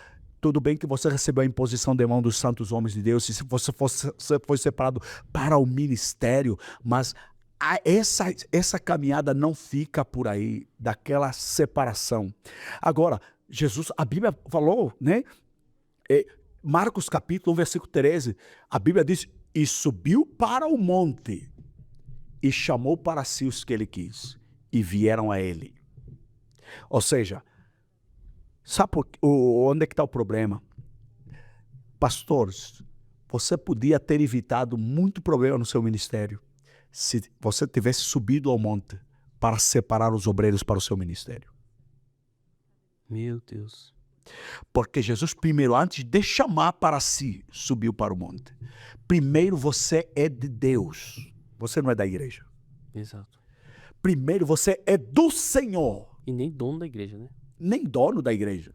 Tudo bem que você recebeu a imposição de mão dos santos homens de Deus, se você foi separado para o ministério, mas essa caminhada não fica por aí, daquela separação. Agora, Jesus, a Bíblia falou, né? Marcos capítulo 1, versículo 13, a Bíblia diz, e subiu para o monte, e chamou para si os que ele quis, e vieram a ele. Ou seja, sabe onde é que está o problema? Pastores, você podia ter evitado muito problema no seu ministério se você tivesse subido ao monte para separar os obreiros para o seu ministério. Meu Deus. Porque Jesus primeiro, antes de chamar para si, subiu para o monte. Primeiro você é de Deus. Você não é da igreja. Exato. Primeiro você é do Senhor. E nem dono da igreja, né? Nem dono da igreja.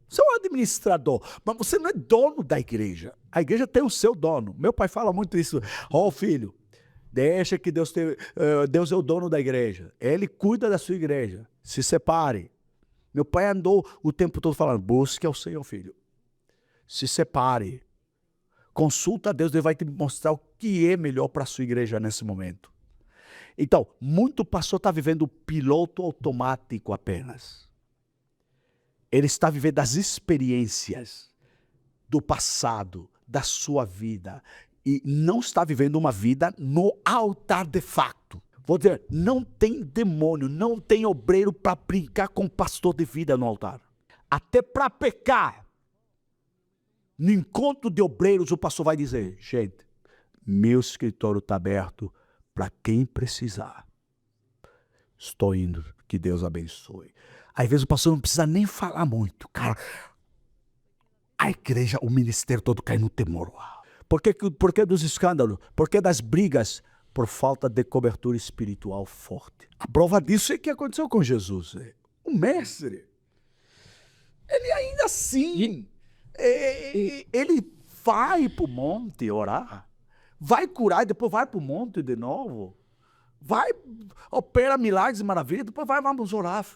Você é um administrador, mas você não é dono da igreja. A igreja tem o seu dono. Meu pai fala muito isso. Filho, deixa que Deus é o dono da igreja. Ele cuida da sua igreja. Se separe. Meu pai andou o tempo todo falando, busque ao Senhor, filho. Se separe. Consulta a Deus, Ele vai te mostrar o que é melhor para a sua igreja nesse momento. Então, muito pastor está vivendo o piloto automático apenas. Ele está vivendo as experiências do passado, da sua vida. E não está vivendo uma vida no altar de facto. Vou dizer, não tem demônio, não tem obreiro para brincar com pastor de vida no altar. Até para pecar. No encontro de obreiros, o pastor vai dizer, gente, meu escritório está aberto para quem precisar. Estou indo, que Deus abençoe. Às vezes o pastor não precisa nem falar muito. Cara, a igreja, o ministério todo cai no temor. Por que dos escândalos? Por que das brigas? Por falta de cobertura espiritual forte. A prova disso é o que aconteceu com Jesus. O mestre, ele ainda assim, ele vai para o monte orar, vai curar e depois vai para o monte de novo. Vai, opera milagres e maravilhas, depois vamos orar.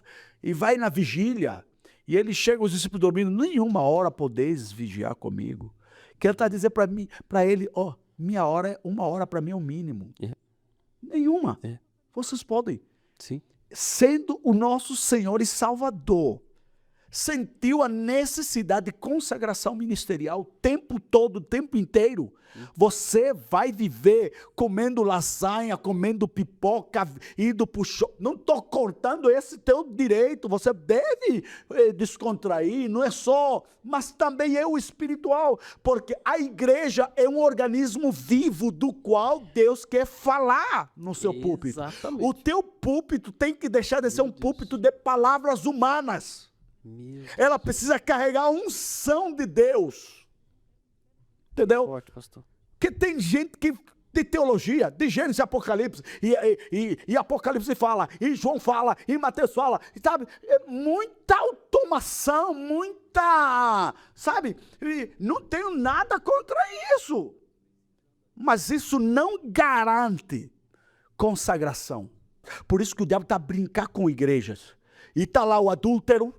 E vai na vigília. E ele chega, os discípulos dormindo, nenhuma hora podeis vigiar comigo. Que ele está a dizer para ele, minha hora, 1 hora para mim é o mínimo. Nenhuma. Vocês podem. Sim. Sendo o nosso Senhor e Salvador, sentiu a necessidade de consagração ministerial o tempo todo, o tempo inteiro. Você vai viver comendo lasanha, comendo pipoca, indo para o show. Não estou cortando esse teu direito. Você deve descontrair, não é só, mas também é o espiritual. Porque a igreja é um organismo vivo do qual Deus quer falar no seu púlpito. Exatamente. O teu púlpito tem que deixar de ser um púlpito de palavras humanas. Ela precisa carregar a unção de Deus. Entendeu? Forte, pastor. Porque tem gente que de teologia, de Gênesis e Apocalipse, e Apocalipse fala, e João fala, e Mateus fala, sabe? É muita automação, sabe? E não tenho nada contra isso. Mas isso não garante consagração. Por isso que o diabo está a brincar com igrejas. E está lá o adúltero,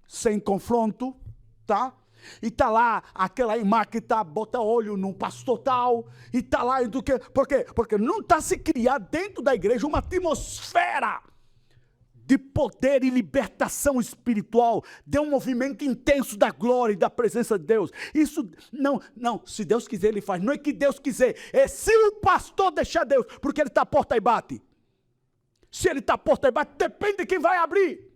sem confronto, tá? E tá lá aquela irmã que tá bota olho no pastor tal, e tá lá do que, por quê? Porque não está se criar dentro da igreja uma atmosfera de poder e libertação espiritual, de um movimento intenso da glória e da presença de Deus. Isso não, se Deus quiser ele faz, não é que Deus quiser, é se o pastor deixar Deus, porque ele está à porta e bate. Se ele está à porta e bate, depende de quem vai abrir.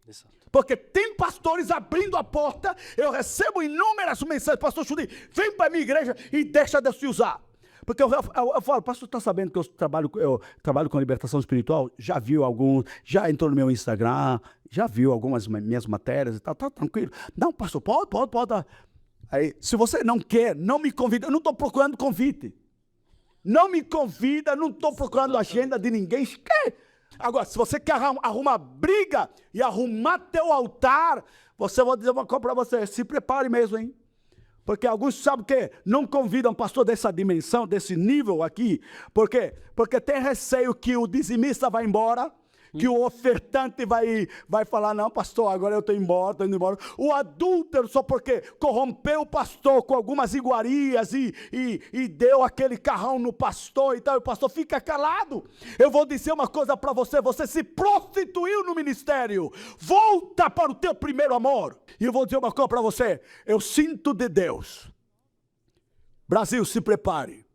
Exato. Porque tem pastores abrindo a porta, eu recebo inúmeras mensagens, pastor Chudi, vem para a minha igreja e deixa Deus te usar. Porque eu falo, pastor, está sabendo que eu trabalho com libertação espiritual? Já viu alguns, já entrou no meu Instagram, já viu algumas minhas matérias e tal, tá tranquilo. Não, pastor, pode. Aí, se você não quer, não me convida, eu não estou procurando convite. Não me convida, não estou procurando agenda de ninguém. Agora, se você quer arrumar briga e arrumar teu altar, você vai dizer uma coisa para você, se prepare mesmo, hein? Porque alguns sabem o quê? Não convidam pastor dessa dimensão, desse nível aqui. Por quê? Porque tem receio que o dizimista vai embora, que o ofertante vai falar, não, pastor, agora eu estou indo embora. O adúltero, só porque corrompeu o pastor com algumas iguarias e deu aquele carrão no pastor e tal, e o pastor fica calado. Eu vou dizer uma coisa para você, você se prostituiu no ministério, volta para o teu primeiro amor. E eu vou dizer uma coisa para você, eu sinto de Deus. Brasil, se prepare,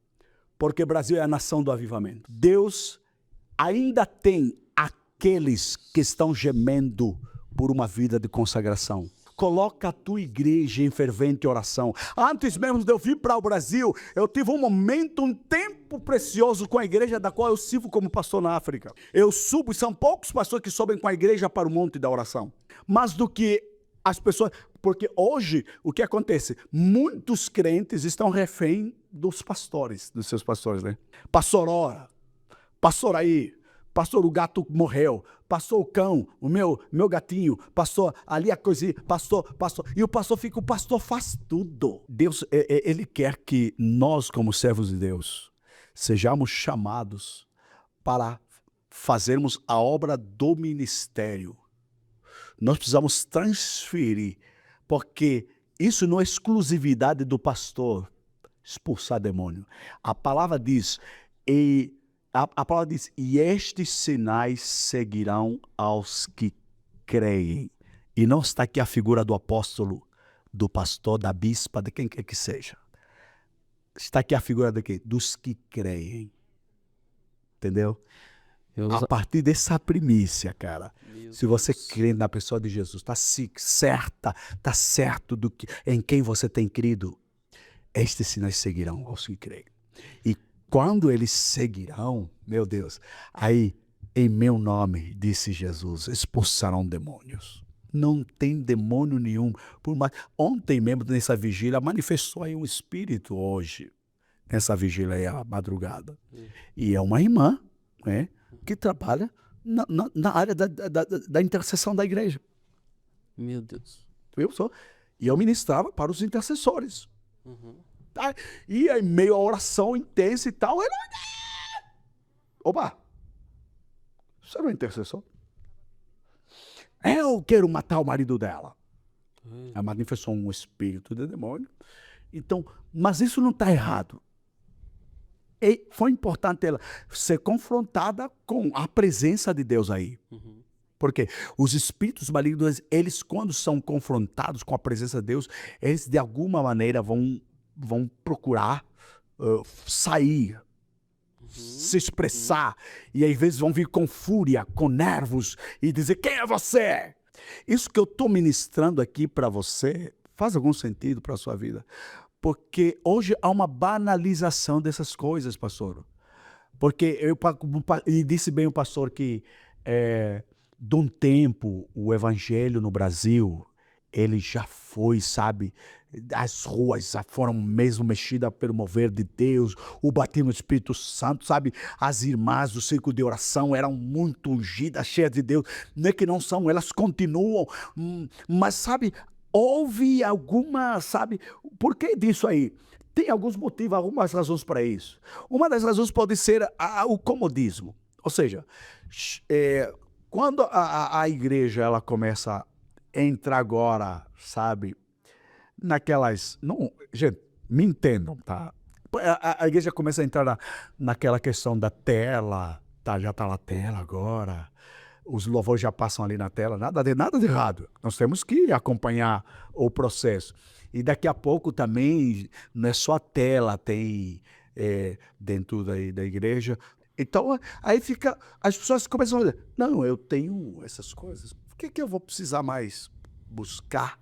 porque Brasil é a nação do avivamento. Deus ainda tem aqueles que estão gemendo por uma vida de consagração. Coloca a tua igreja em fervente oração. Antes mesmo de eu vir para o Brasil, eu tive um momento, um tempo precioso com a igreja da qual eu sirvo como pastor na África. Eu subo, e são poucos pastores que sobem com a igreja para o monte da oração. Mais do que as pessoas, porque hoje, o que acontece? Muitos crentes estão refém dos pastores, dos seus pastores, né? Pastor ora, pastor aí, pastor, o gato morreu. Pastor, o cão, o meu gatinho. Pastor, ali a coisinha. Pastor. E o pastor faz tudo. Deus, ele quer que nós, como servos de Deus, sejamos chamados para fazermos a obra do ministério. Nós precisamos transferir, porque isso não é exclusividade do pastor expulsar demônio. A palavra diz, a palavra diz, e estes sinais seguirão aos que creem. E não está aqui a figura do apóstolo, do pastor, da bispa, de quem quer que seja. Está aqui a figura de quê? Dos que creem. Entendeu? A partir dessa primícia, cara, Meu se você Deus. crê na pessoa de Jesus, tá certo do que em quem você tem crido, estes sinais seguirão aos que creem. E quando eles seguirão, meu Deus, aí em meu nome, disse Jesus, expulsarão demônios. Não tem demônio nenhum. Por mais... Ontem mesmo, nessa vigília, manifestou aí um espírito hoje, nessa vigília aí, à madrugada. E é uma irmã, né, que trabalha na área da intercessão da igreja. Meu Deus. E eu ministrava para os intercessores. Tá? E aí, meio a oração intensa e tal, ela... Opa! Você não é intercessor? Eu quero matar o marido dela. Ela manifestou um espírito de demônio. Então, mas isso não está errado. E foi importante ela ser confrontada com a presença de Deus aí. Porque os espíritos malignos, eles quando são confrontados com a presença de Deus, eles de alguma maneira vão procurar sair, se expressar, e às vezes vão vir com fúria, com nervos, e dizer, quem é você? Isso que eu estou ministrando aqui para você, faz algum sentido para a sua vida? Porque hoje há uma banalização dessas coisas, pastor. Porque e disse bem o pastor que de um tempo o evangelho no Brasil, ele já foi, sabe, as ruas já foram mesmo mexidas pelo mover de Deus, o batismo do Espírito Santo, sabe, as irmãs do círculo de oração eram muito ungidas, cheias de Deus, não é que não são, elas continuam, mas sabe, houve alguma, sabe, por que disso aí? Tem alguns motivos, algumas razões para isso. Uma das razões pode ser o comodismo, ou seja, quando a igreja ela começa a entrar agora, sabe, naquelas... Não, gente, me entendam, tá? A igreja começa a entrar naquela questão da tela, tá? Já está na tela agora, os louvores já passam ali na tela, nada de errado. Nós temos que acompanhar o processo. E daqui a pouco também, não é só a tela, tem dentro da igreja. Então, aí fica, as pessoas começam a dizer, não, eu tenho essas coisas, por que eu vou precisar mais buscar?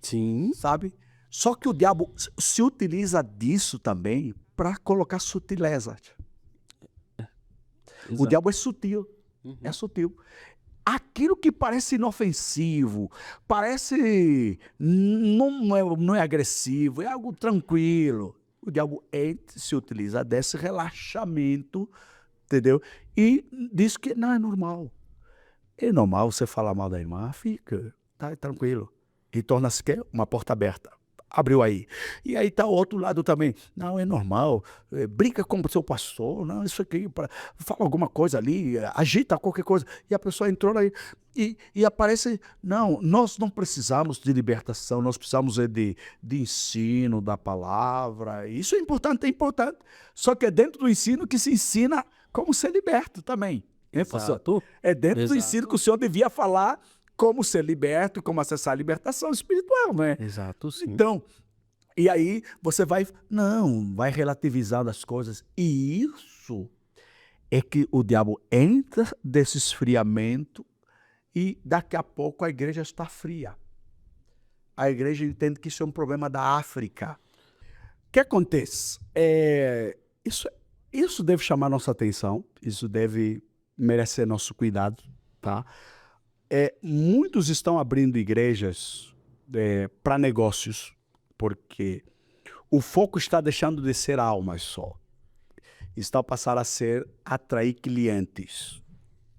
Sim. Sabe? Só que o diabo se utiliza disso também para colocar sutileza. O Exato. diabo é sutil, é sutil. Aquilo que parece inofensivo, parece não é agressivo, é algo tranquilo. O diabo se utiliza desse relaxamento, entendeu? E diz que não é normal. É normal você falar mal da irmã, fica, tá tranquilo. E torna-se uma porta aberta. Abriu aí. E aí está o outro lado também. Não, é normal. Brinca com o seu pastor. Não, isso aqui. Fala alguma coisa ali. Agita qualquer coisa. E a pessoa entrou aí. E aparece. Não, nós não precisamos de libertação. Nós precisamos de ensino da palavra. Isso é importante, é importante. Só que é dentro do ensino que se ensina como ser liberto também. Exato. É dentro do Exato. ensino que o senhor devia falar como ser liberto, como acessar a libertação espiritual, não é? Exato, sim. Então, e aí você vai relativizando as coisas. E isso é que o diabo entra desse esfriamento e daqui a pouco a igreja está fria. A igreja entende que isso é um problema da África. O que acontece? Isso deve chamar nossa atenção, isso deve merecer nosso cuidado, tá? Muitos estão abrindo igrejas para negócios, porque o foco está deixando de ser almas só. Está passando a ser atrair clientes,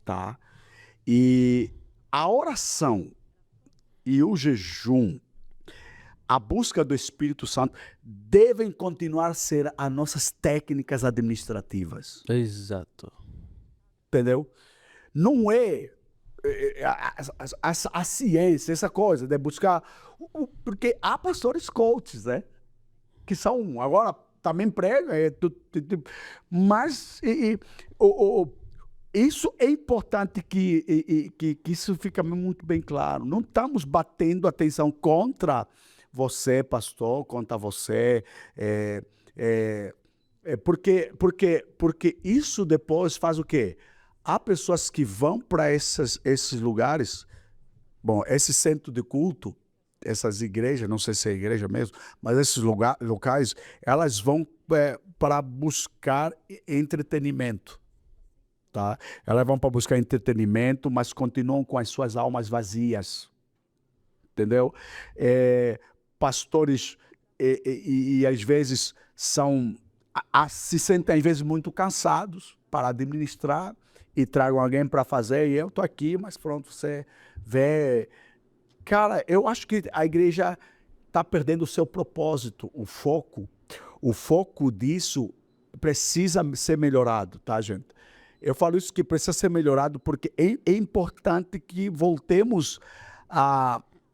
tá? E a oração e o jejum, a busca do Espírito Santo devem continuar a ser as nossas técnicas administrativas. Exato. Entendeu? Não é a ciência, essa coisa de buscar... Porque há pastores coaches, né? Que são, agora também pregam, mas isso é importante que isso fica muito bem claro. Não estamos batendo atenção contra você, pastor, contra você, porque isso depois faz o quê? há pessoas que vão para esses lugares, bom, esse centro de culto, essas igrejas, não sei se é igreja mesmo, mas esses locais, elas vão para buscar entretenimento. Tá? Elas vão para buscar entretenimento, mas continuam com as suas almas vazias. Entendeu? Pastores e às vezes se sentem às vezes muito cansados para administrar e tragam alguém para fazer, e eu estou aqui, mas pronto, você vê. Cara, eu acho que a igreja está perdendo o seu propósito, o foco. O foco disso precisa ser melhorado, tá, gente? Eu falo isso que precisa ser melhorado porque é importante que voltemos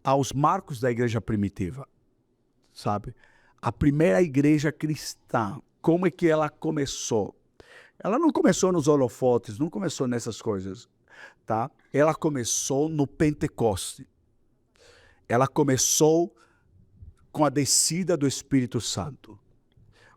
aos marcos da igreja primitiva, sabe? A primeira igreja cristã, como é que ela começou? Ela não começou nos holofotes, não começou nessas coisas, tá? Ela começou no Pentecoste. Ela começou com a descida do Espírito Santo.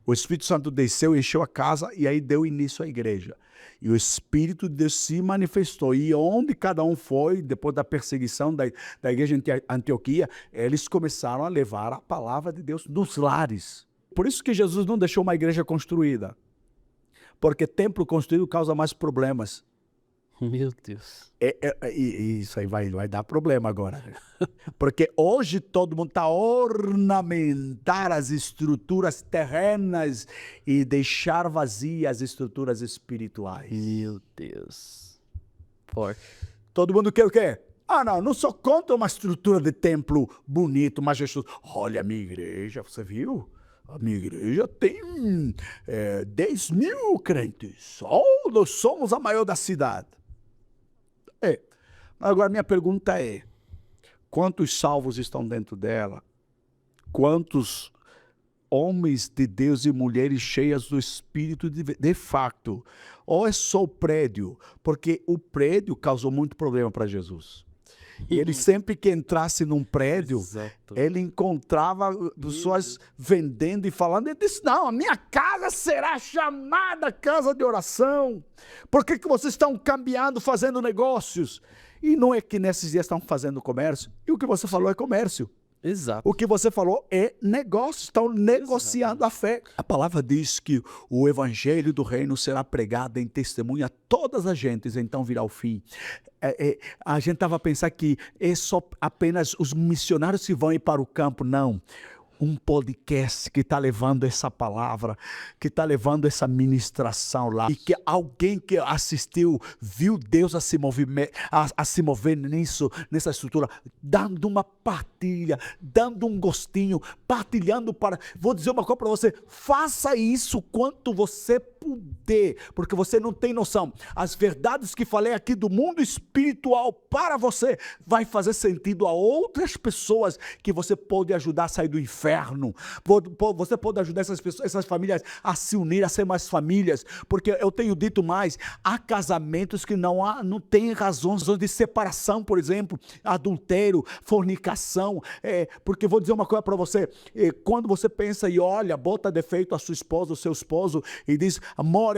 O Espírito Santo desceu, encheu a casa e aí deu início à igreja. E o Espírito de Deus se manifestou. E onde cada um foi, depois da perseguição da igreja de Antioquia, eles começaram a levar a palavra de Deus nos lares. Por isso que Jesus não deixou uma igreja construída. Porque templo construído causa mais problemas. Meu Deus. Isso aí vai dar problema agora. Porque hoje todo mundo está a ornamentar as estruturas terrenas e deixar vazias as estruturas espirituais. Meu Deus. Forte. Todo mundo quer o quê? Não sou contra uma estrutura de templo bonito, majestoso. Olha a minha igreja, você viu? A minha igreja tem 10 mil crentes. Nós somos a maior da cidade. Agora, minha pergunta é, quantos salvos estão dentro dela? Quantos homens de Deus e mulheres cheias do Espírito de fato? Ou é só o prédio? Porque o prédio causou muito problema para Jesus. E ele sempre que entrasse num prédio, ele encontrava pessoas vendendo e falando. Ele disse, não, a minha casa será chamada casa de oração. Por que vocês estão cambiando, fazendo negócios? E não é que nesses dias estão fazendo comércio. E o que você falou é comércio. Exato. O que você falou é negócio. Estão negociando a fé. A palavra diz que o evangelho do reino será pregado em testemunho a todas as gentes, então virá o fim. A gente estava a pensar que é só apenas os missionários que vão ir para o campo. Não. Um podcast que está levando essa palavra, que está levando essa ministração lá, e que alguém que assistiu viu Deus a se mover nessa estrutura, dando uma partilha, dando um gostinho, partilhando para... Vou dizer uma coisa para você, faça isso quanto você puder, porque você não tem noção. As verdades que falei aqui do mundo espiritual para você vai fazer sentido a outras pessoas que você pode ajudar a sair do inferno. Você pode ajudar essas famílias a se unir, a ser mais famílias, porque eu tenho dito mais, há casamentos que não tem razões de separação, por exemplo, adultério, fornicação, porque vou dizer uma coisa para você, quando você pensa e olha, bota defeito a sua esposa, o seu esposo, e diz, amor,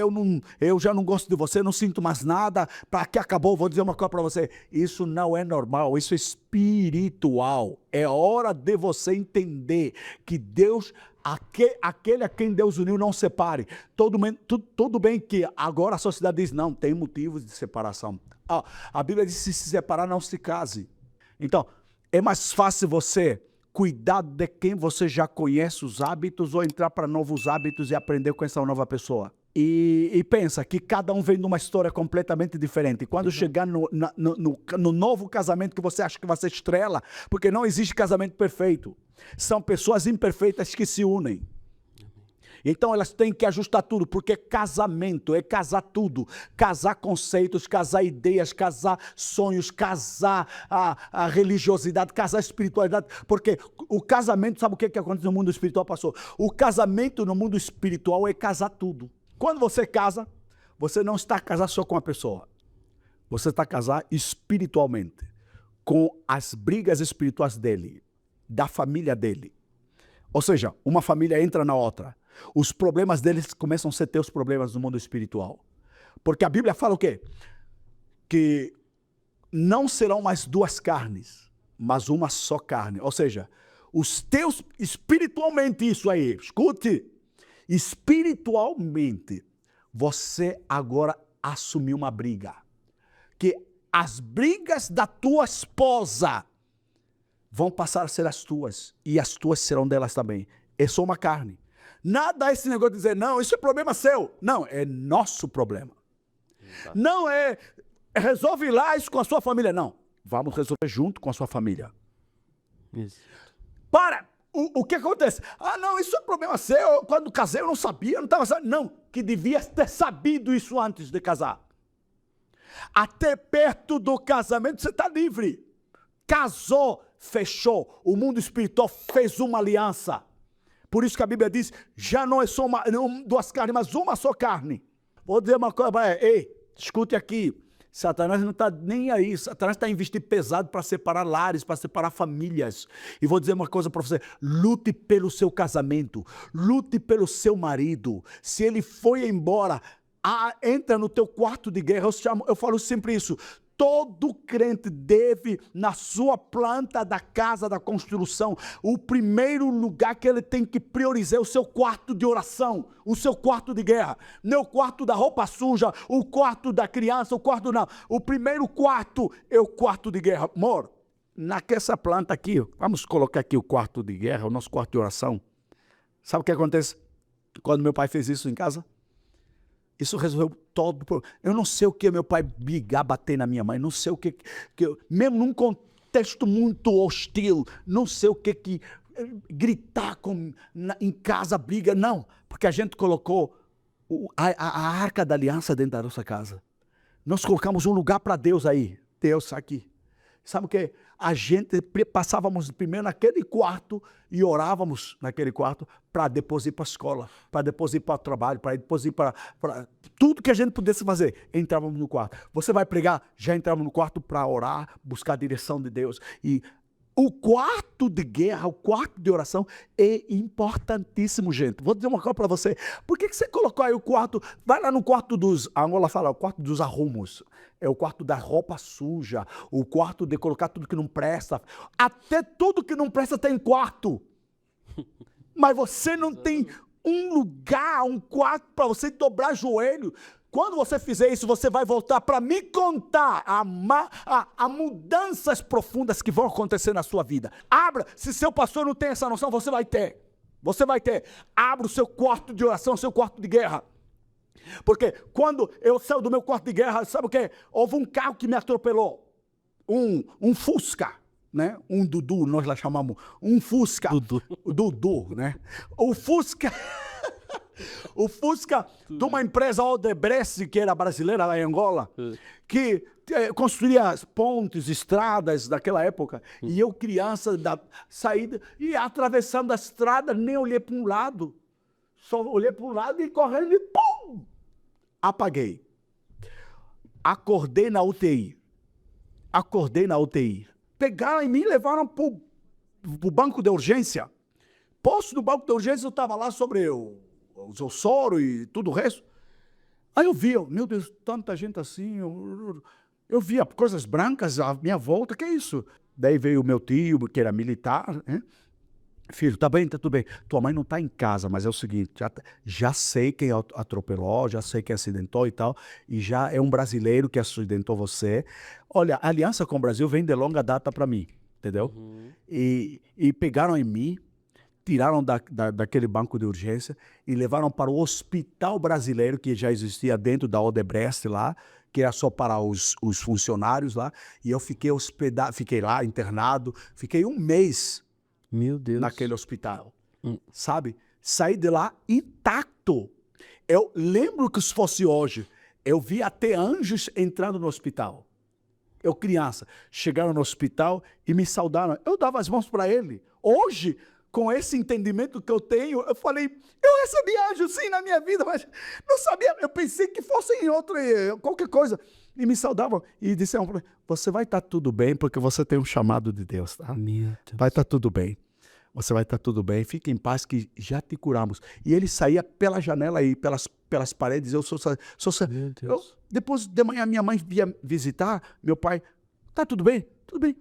eu já não gosto de você, não sinto mais nada, para que acabou, vou dizer uma coisa para você, isso não é normal, isso é espiritual. É hora de você entender que Deus, aquele a quem Deus uniu, não separe. Tudo bem que agora a sociedade diz, não, tem motivos de separação. A Bíblia diz, se separar, não se case. Então, é mais fácil você cuidar de quem você já conhece os hábitos ou entrar para novos hábitos e aprender com essa nova pessoa. E pensa que cada um vem de uma história completamente diferente. E quando chegar no novo casamento que você acha que vai ser estrela, porque não existe casamento perfeito. São pessoas imperfeitas que se unem. Então elas têm que ajustar tudo, porque casamento é casar tudo. Casar conceitos, casar ideias, casar sonhos, casar a religiosidade, casar a espiritualidade. Porque o casamento, sabe o que acontece no mundo espiritual, pastor? O casamento no mundo espiritual é casar tudo. Quando você casa, você não está casado só com a pessoa. Você está casado espiritualmente, com as brigas espirituais dele, da família dele. Ou seja, uma família entra na outra. Os problemas deles começam a ser teus problemas no mundo espiritual. Porque a Bíblia fala o quê? que não serão mais duas carnes, mas uma só carne. Ou seja, os teus, espiritualmente isso aí, escute, espiritualmente, você agora assumiu uma briga. Que as brigas da tua esposa vão passar a ser as tuas, e as tuas serão delas também. É só uma carne. Nada esse negócio de dizer, não, isso é problema seu. Não, é nosso problema. Exato. Não é, resolve lá isso com a sua família. Não, vamos resolver junto com a sua família. Isso. Para, o que acontece? Ah, não, isso é problema seu. Quando casei eu não sabia, eu não estava sabendo. Não, que devia ter sabido isso antes de casar. Até perto do casamento você está livre. Casou, fechou. O mundo espiritual fez uma aliança. Por isso que a Bíblia diz, já não é só duas carnes, mas uma só carne. Vou dizer uma coisa, ei, escute aqui. Satanás não está nem aí. Satanás está investindo pesado para separar lares, para separar famílias. E vou dizer uma coisa para você. Lute pelo seu casamento. Lute pelo seu marido. Se ele foi embora, entra no teu quarto de guerra. Eu falo sempre isso. Todo crente deve, na sua planta da casa, da construção, o primeiro lugar que ele tem que priorizar é o seu quarto de oração, o seu quarto de guerra. Não é o quarto da roupa suja, o quarto da criança, o quarto não. O primeiro quarto é o quarto de guerra. Amor, nessa planta aqui, vamos colocar aqui o quarto de guerra, o nosso quarto de oração. Sabe o que acontece quando meu pai fez isso em casa? Isso resolveu todo o problema. Eu não sei o que meu pai brigar, bater na minha mãe, não sei o que mesmo num contexto muito hostil, não sei o que gritar em casa, briga, não. Porque a gente colocou a arca da aliança dentro da nossa casa. Nós colocamos um lugar para Deus aí. Deus aqui. Sabe o que? A gente passávamos primeiro naquele quarto e orávamos naquele quarto para depois ir para a escola, para depois ir para o trabalho, para depois ir para tudo que a gente pudesse fazer. Entrávamos no quarto. Você vai pregar? Já entrávamos no quarto para orar, buscar a direção de Deus. E o quarto de guerra, o quarto de oração é importantíssimo, gente. Vou dizer uma coisa para você. Por que você colocou aí o quarto? Vai lá no quarto dos... A Angola fala, o quarto dos arrumos. É o quarto da roupa suja. O quarto de colocar tudo que não presta. Até tudo que não presta tem quarto. Mas você não tem um lugar, um quarto para você dobrar joelho. Quando você fizer isso, você vai voltar para me contar a mudanças profundas que vão acontecer na sua vida. Abra, se seu pastor não tem essa noção, você vai ter. Você vai ter. Abra o seu quarto de oração, o seu quarto de guerra. Porque quando eu saio do meu quarto de guerra, sabe o que? Houve um carro que me atropelou. Um Fusca. Né? Um Dudu, nós lá chamamos. Um Fusca. Dudu, né? O Fusca... O Fusca de uma empresa Odebrecht, que era brasileira lá em Angola, que construía pontes, estradas daquela época. E eu, criança, saída e atravessando a estrada, nem olhei para um lado. Só olhei para um lado e correndo e pum! Apaguei. Acordei na UTI. Pegaram em mim e levaram para o banco de urgência. Posto do banco de urgência, eu estava lá sobre os Ossoro e tudo o resto. Aí eu via, meu Deus, tanta gente assim. Eu via coisas brancas à minha volta, que é isso? Daí veio o meu tio, que era militar, né? Filho, tá bem, tá tudo bem. Tua mãe não tá em casa, mas é o seguinte, já sei quem atropelou, já sei quem acidentou e tal, e já é um brasileiro que acidentou você. Olha, a aliança com o Brasil vem de longa data para mim, entendeu? Uhum. E pegaram em mim, tiraram daquele banco de urgência e levaram para o hospital brasileiro que já existia dentro da Odebrecht lá, que era só para os funcionários lá, e eu fiquei fiquei lá internado, fiquei um mês. Meu Deus. Naquele hospital, sabe? Saí de lá intacto. Eu lembro que se fosse hoje, eu vi até anjos entrando no hospital. Eu, criança, chegaram no hospital e me saudaram. Eu dava as mãos para ele. Hoje, com esse entendimento que eu tenho, eu falei, eu recebi anjos sim na minha vida, mas não sabia, eu pensei que fosse em qualquer coisa. E me saudavam e disseram para mim, você vai estar tudo bem porque você tem um chamado de Deus, tá? Meu Deus. Vai estar tudo bem. você vai estar tudo bem, fique em paz que já te curamos. E ele saía pela janela aí, pelas paredes, Meu Deus. depois de manhã minha mãe via visitar, meu pai, tá tudo bem? Tudo bem.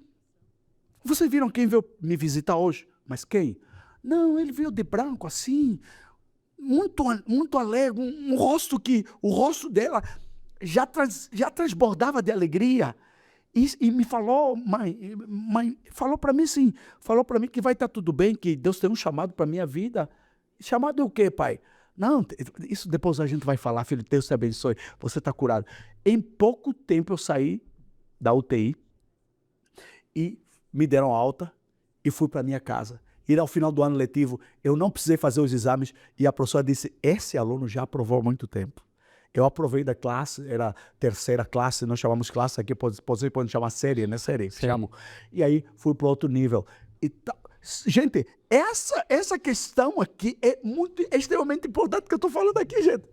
Vocês viram quem veio me visitar hoje? Mas quem? Não, ele veio de branco assim, muito alegre, um rosto que, o rosto dela já transbordava de alegria. E me falou, mãe, falou para mim sim, falou para mim que vai estar tudo bem, que Deus tem um chamado para minha vida. Chamado é o quê, pai? Não, isso depois a gente vai falar, filho, Deus te abençoe, você está curado. Em pouco tempo eu saí da UTI e me deram alta e fui para minha casa. E ao final do ano letivo, eu não precisei fazer os exames e a professora disse, esse aluno já aprovou há muito tempo. Eu aprovei da classe, era a terceira classe, nós chamamos classe aqui, vocês podem chamar série, né? Série. E aí fui para outro nível. Gente, essa questão aqui é extremamente importante que eu estou falando aqui, gente.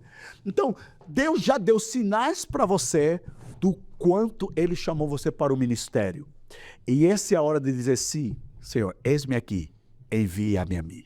Então, Deus já deu sinais para você do quanto Ele chamou você para o ministério. E essa é a hora de dizer, sim, Senhor, eis-me aqui, envia-me a mim.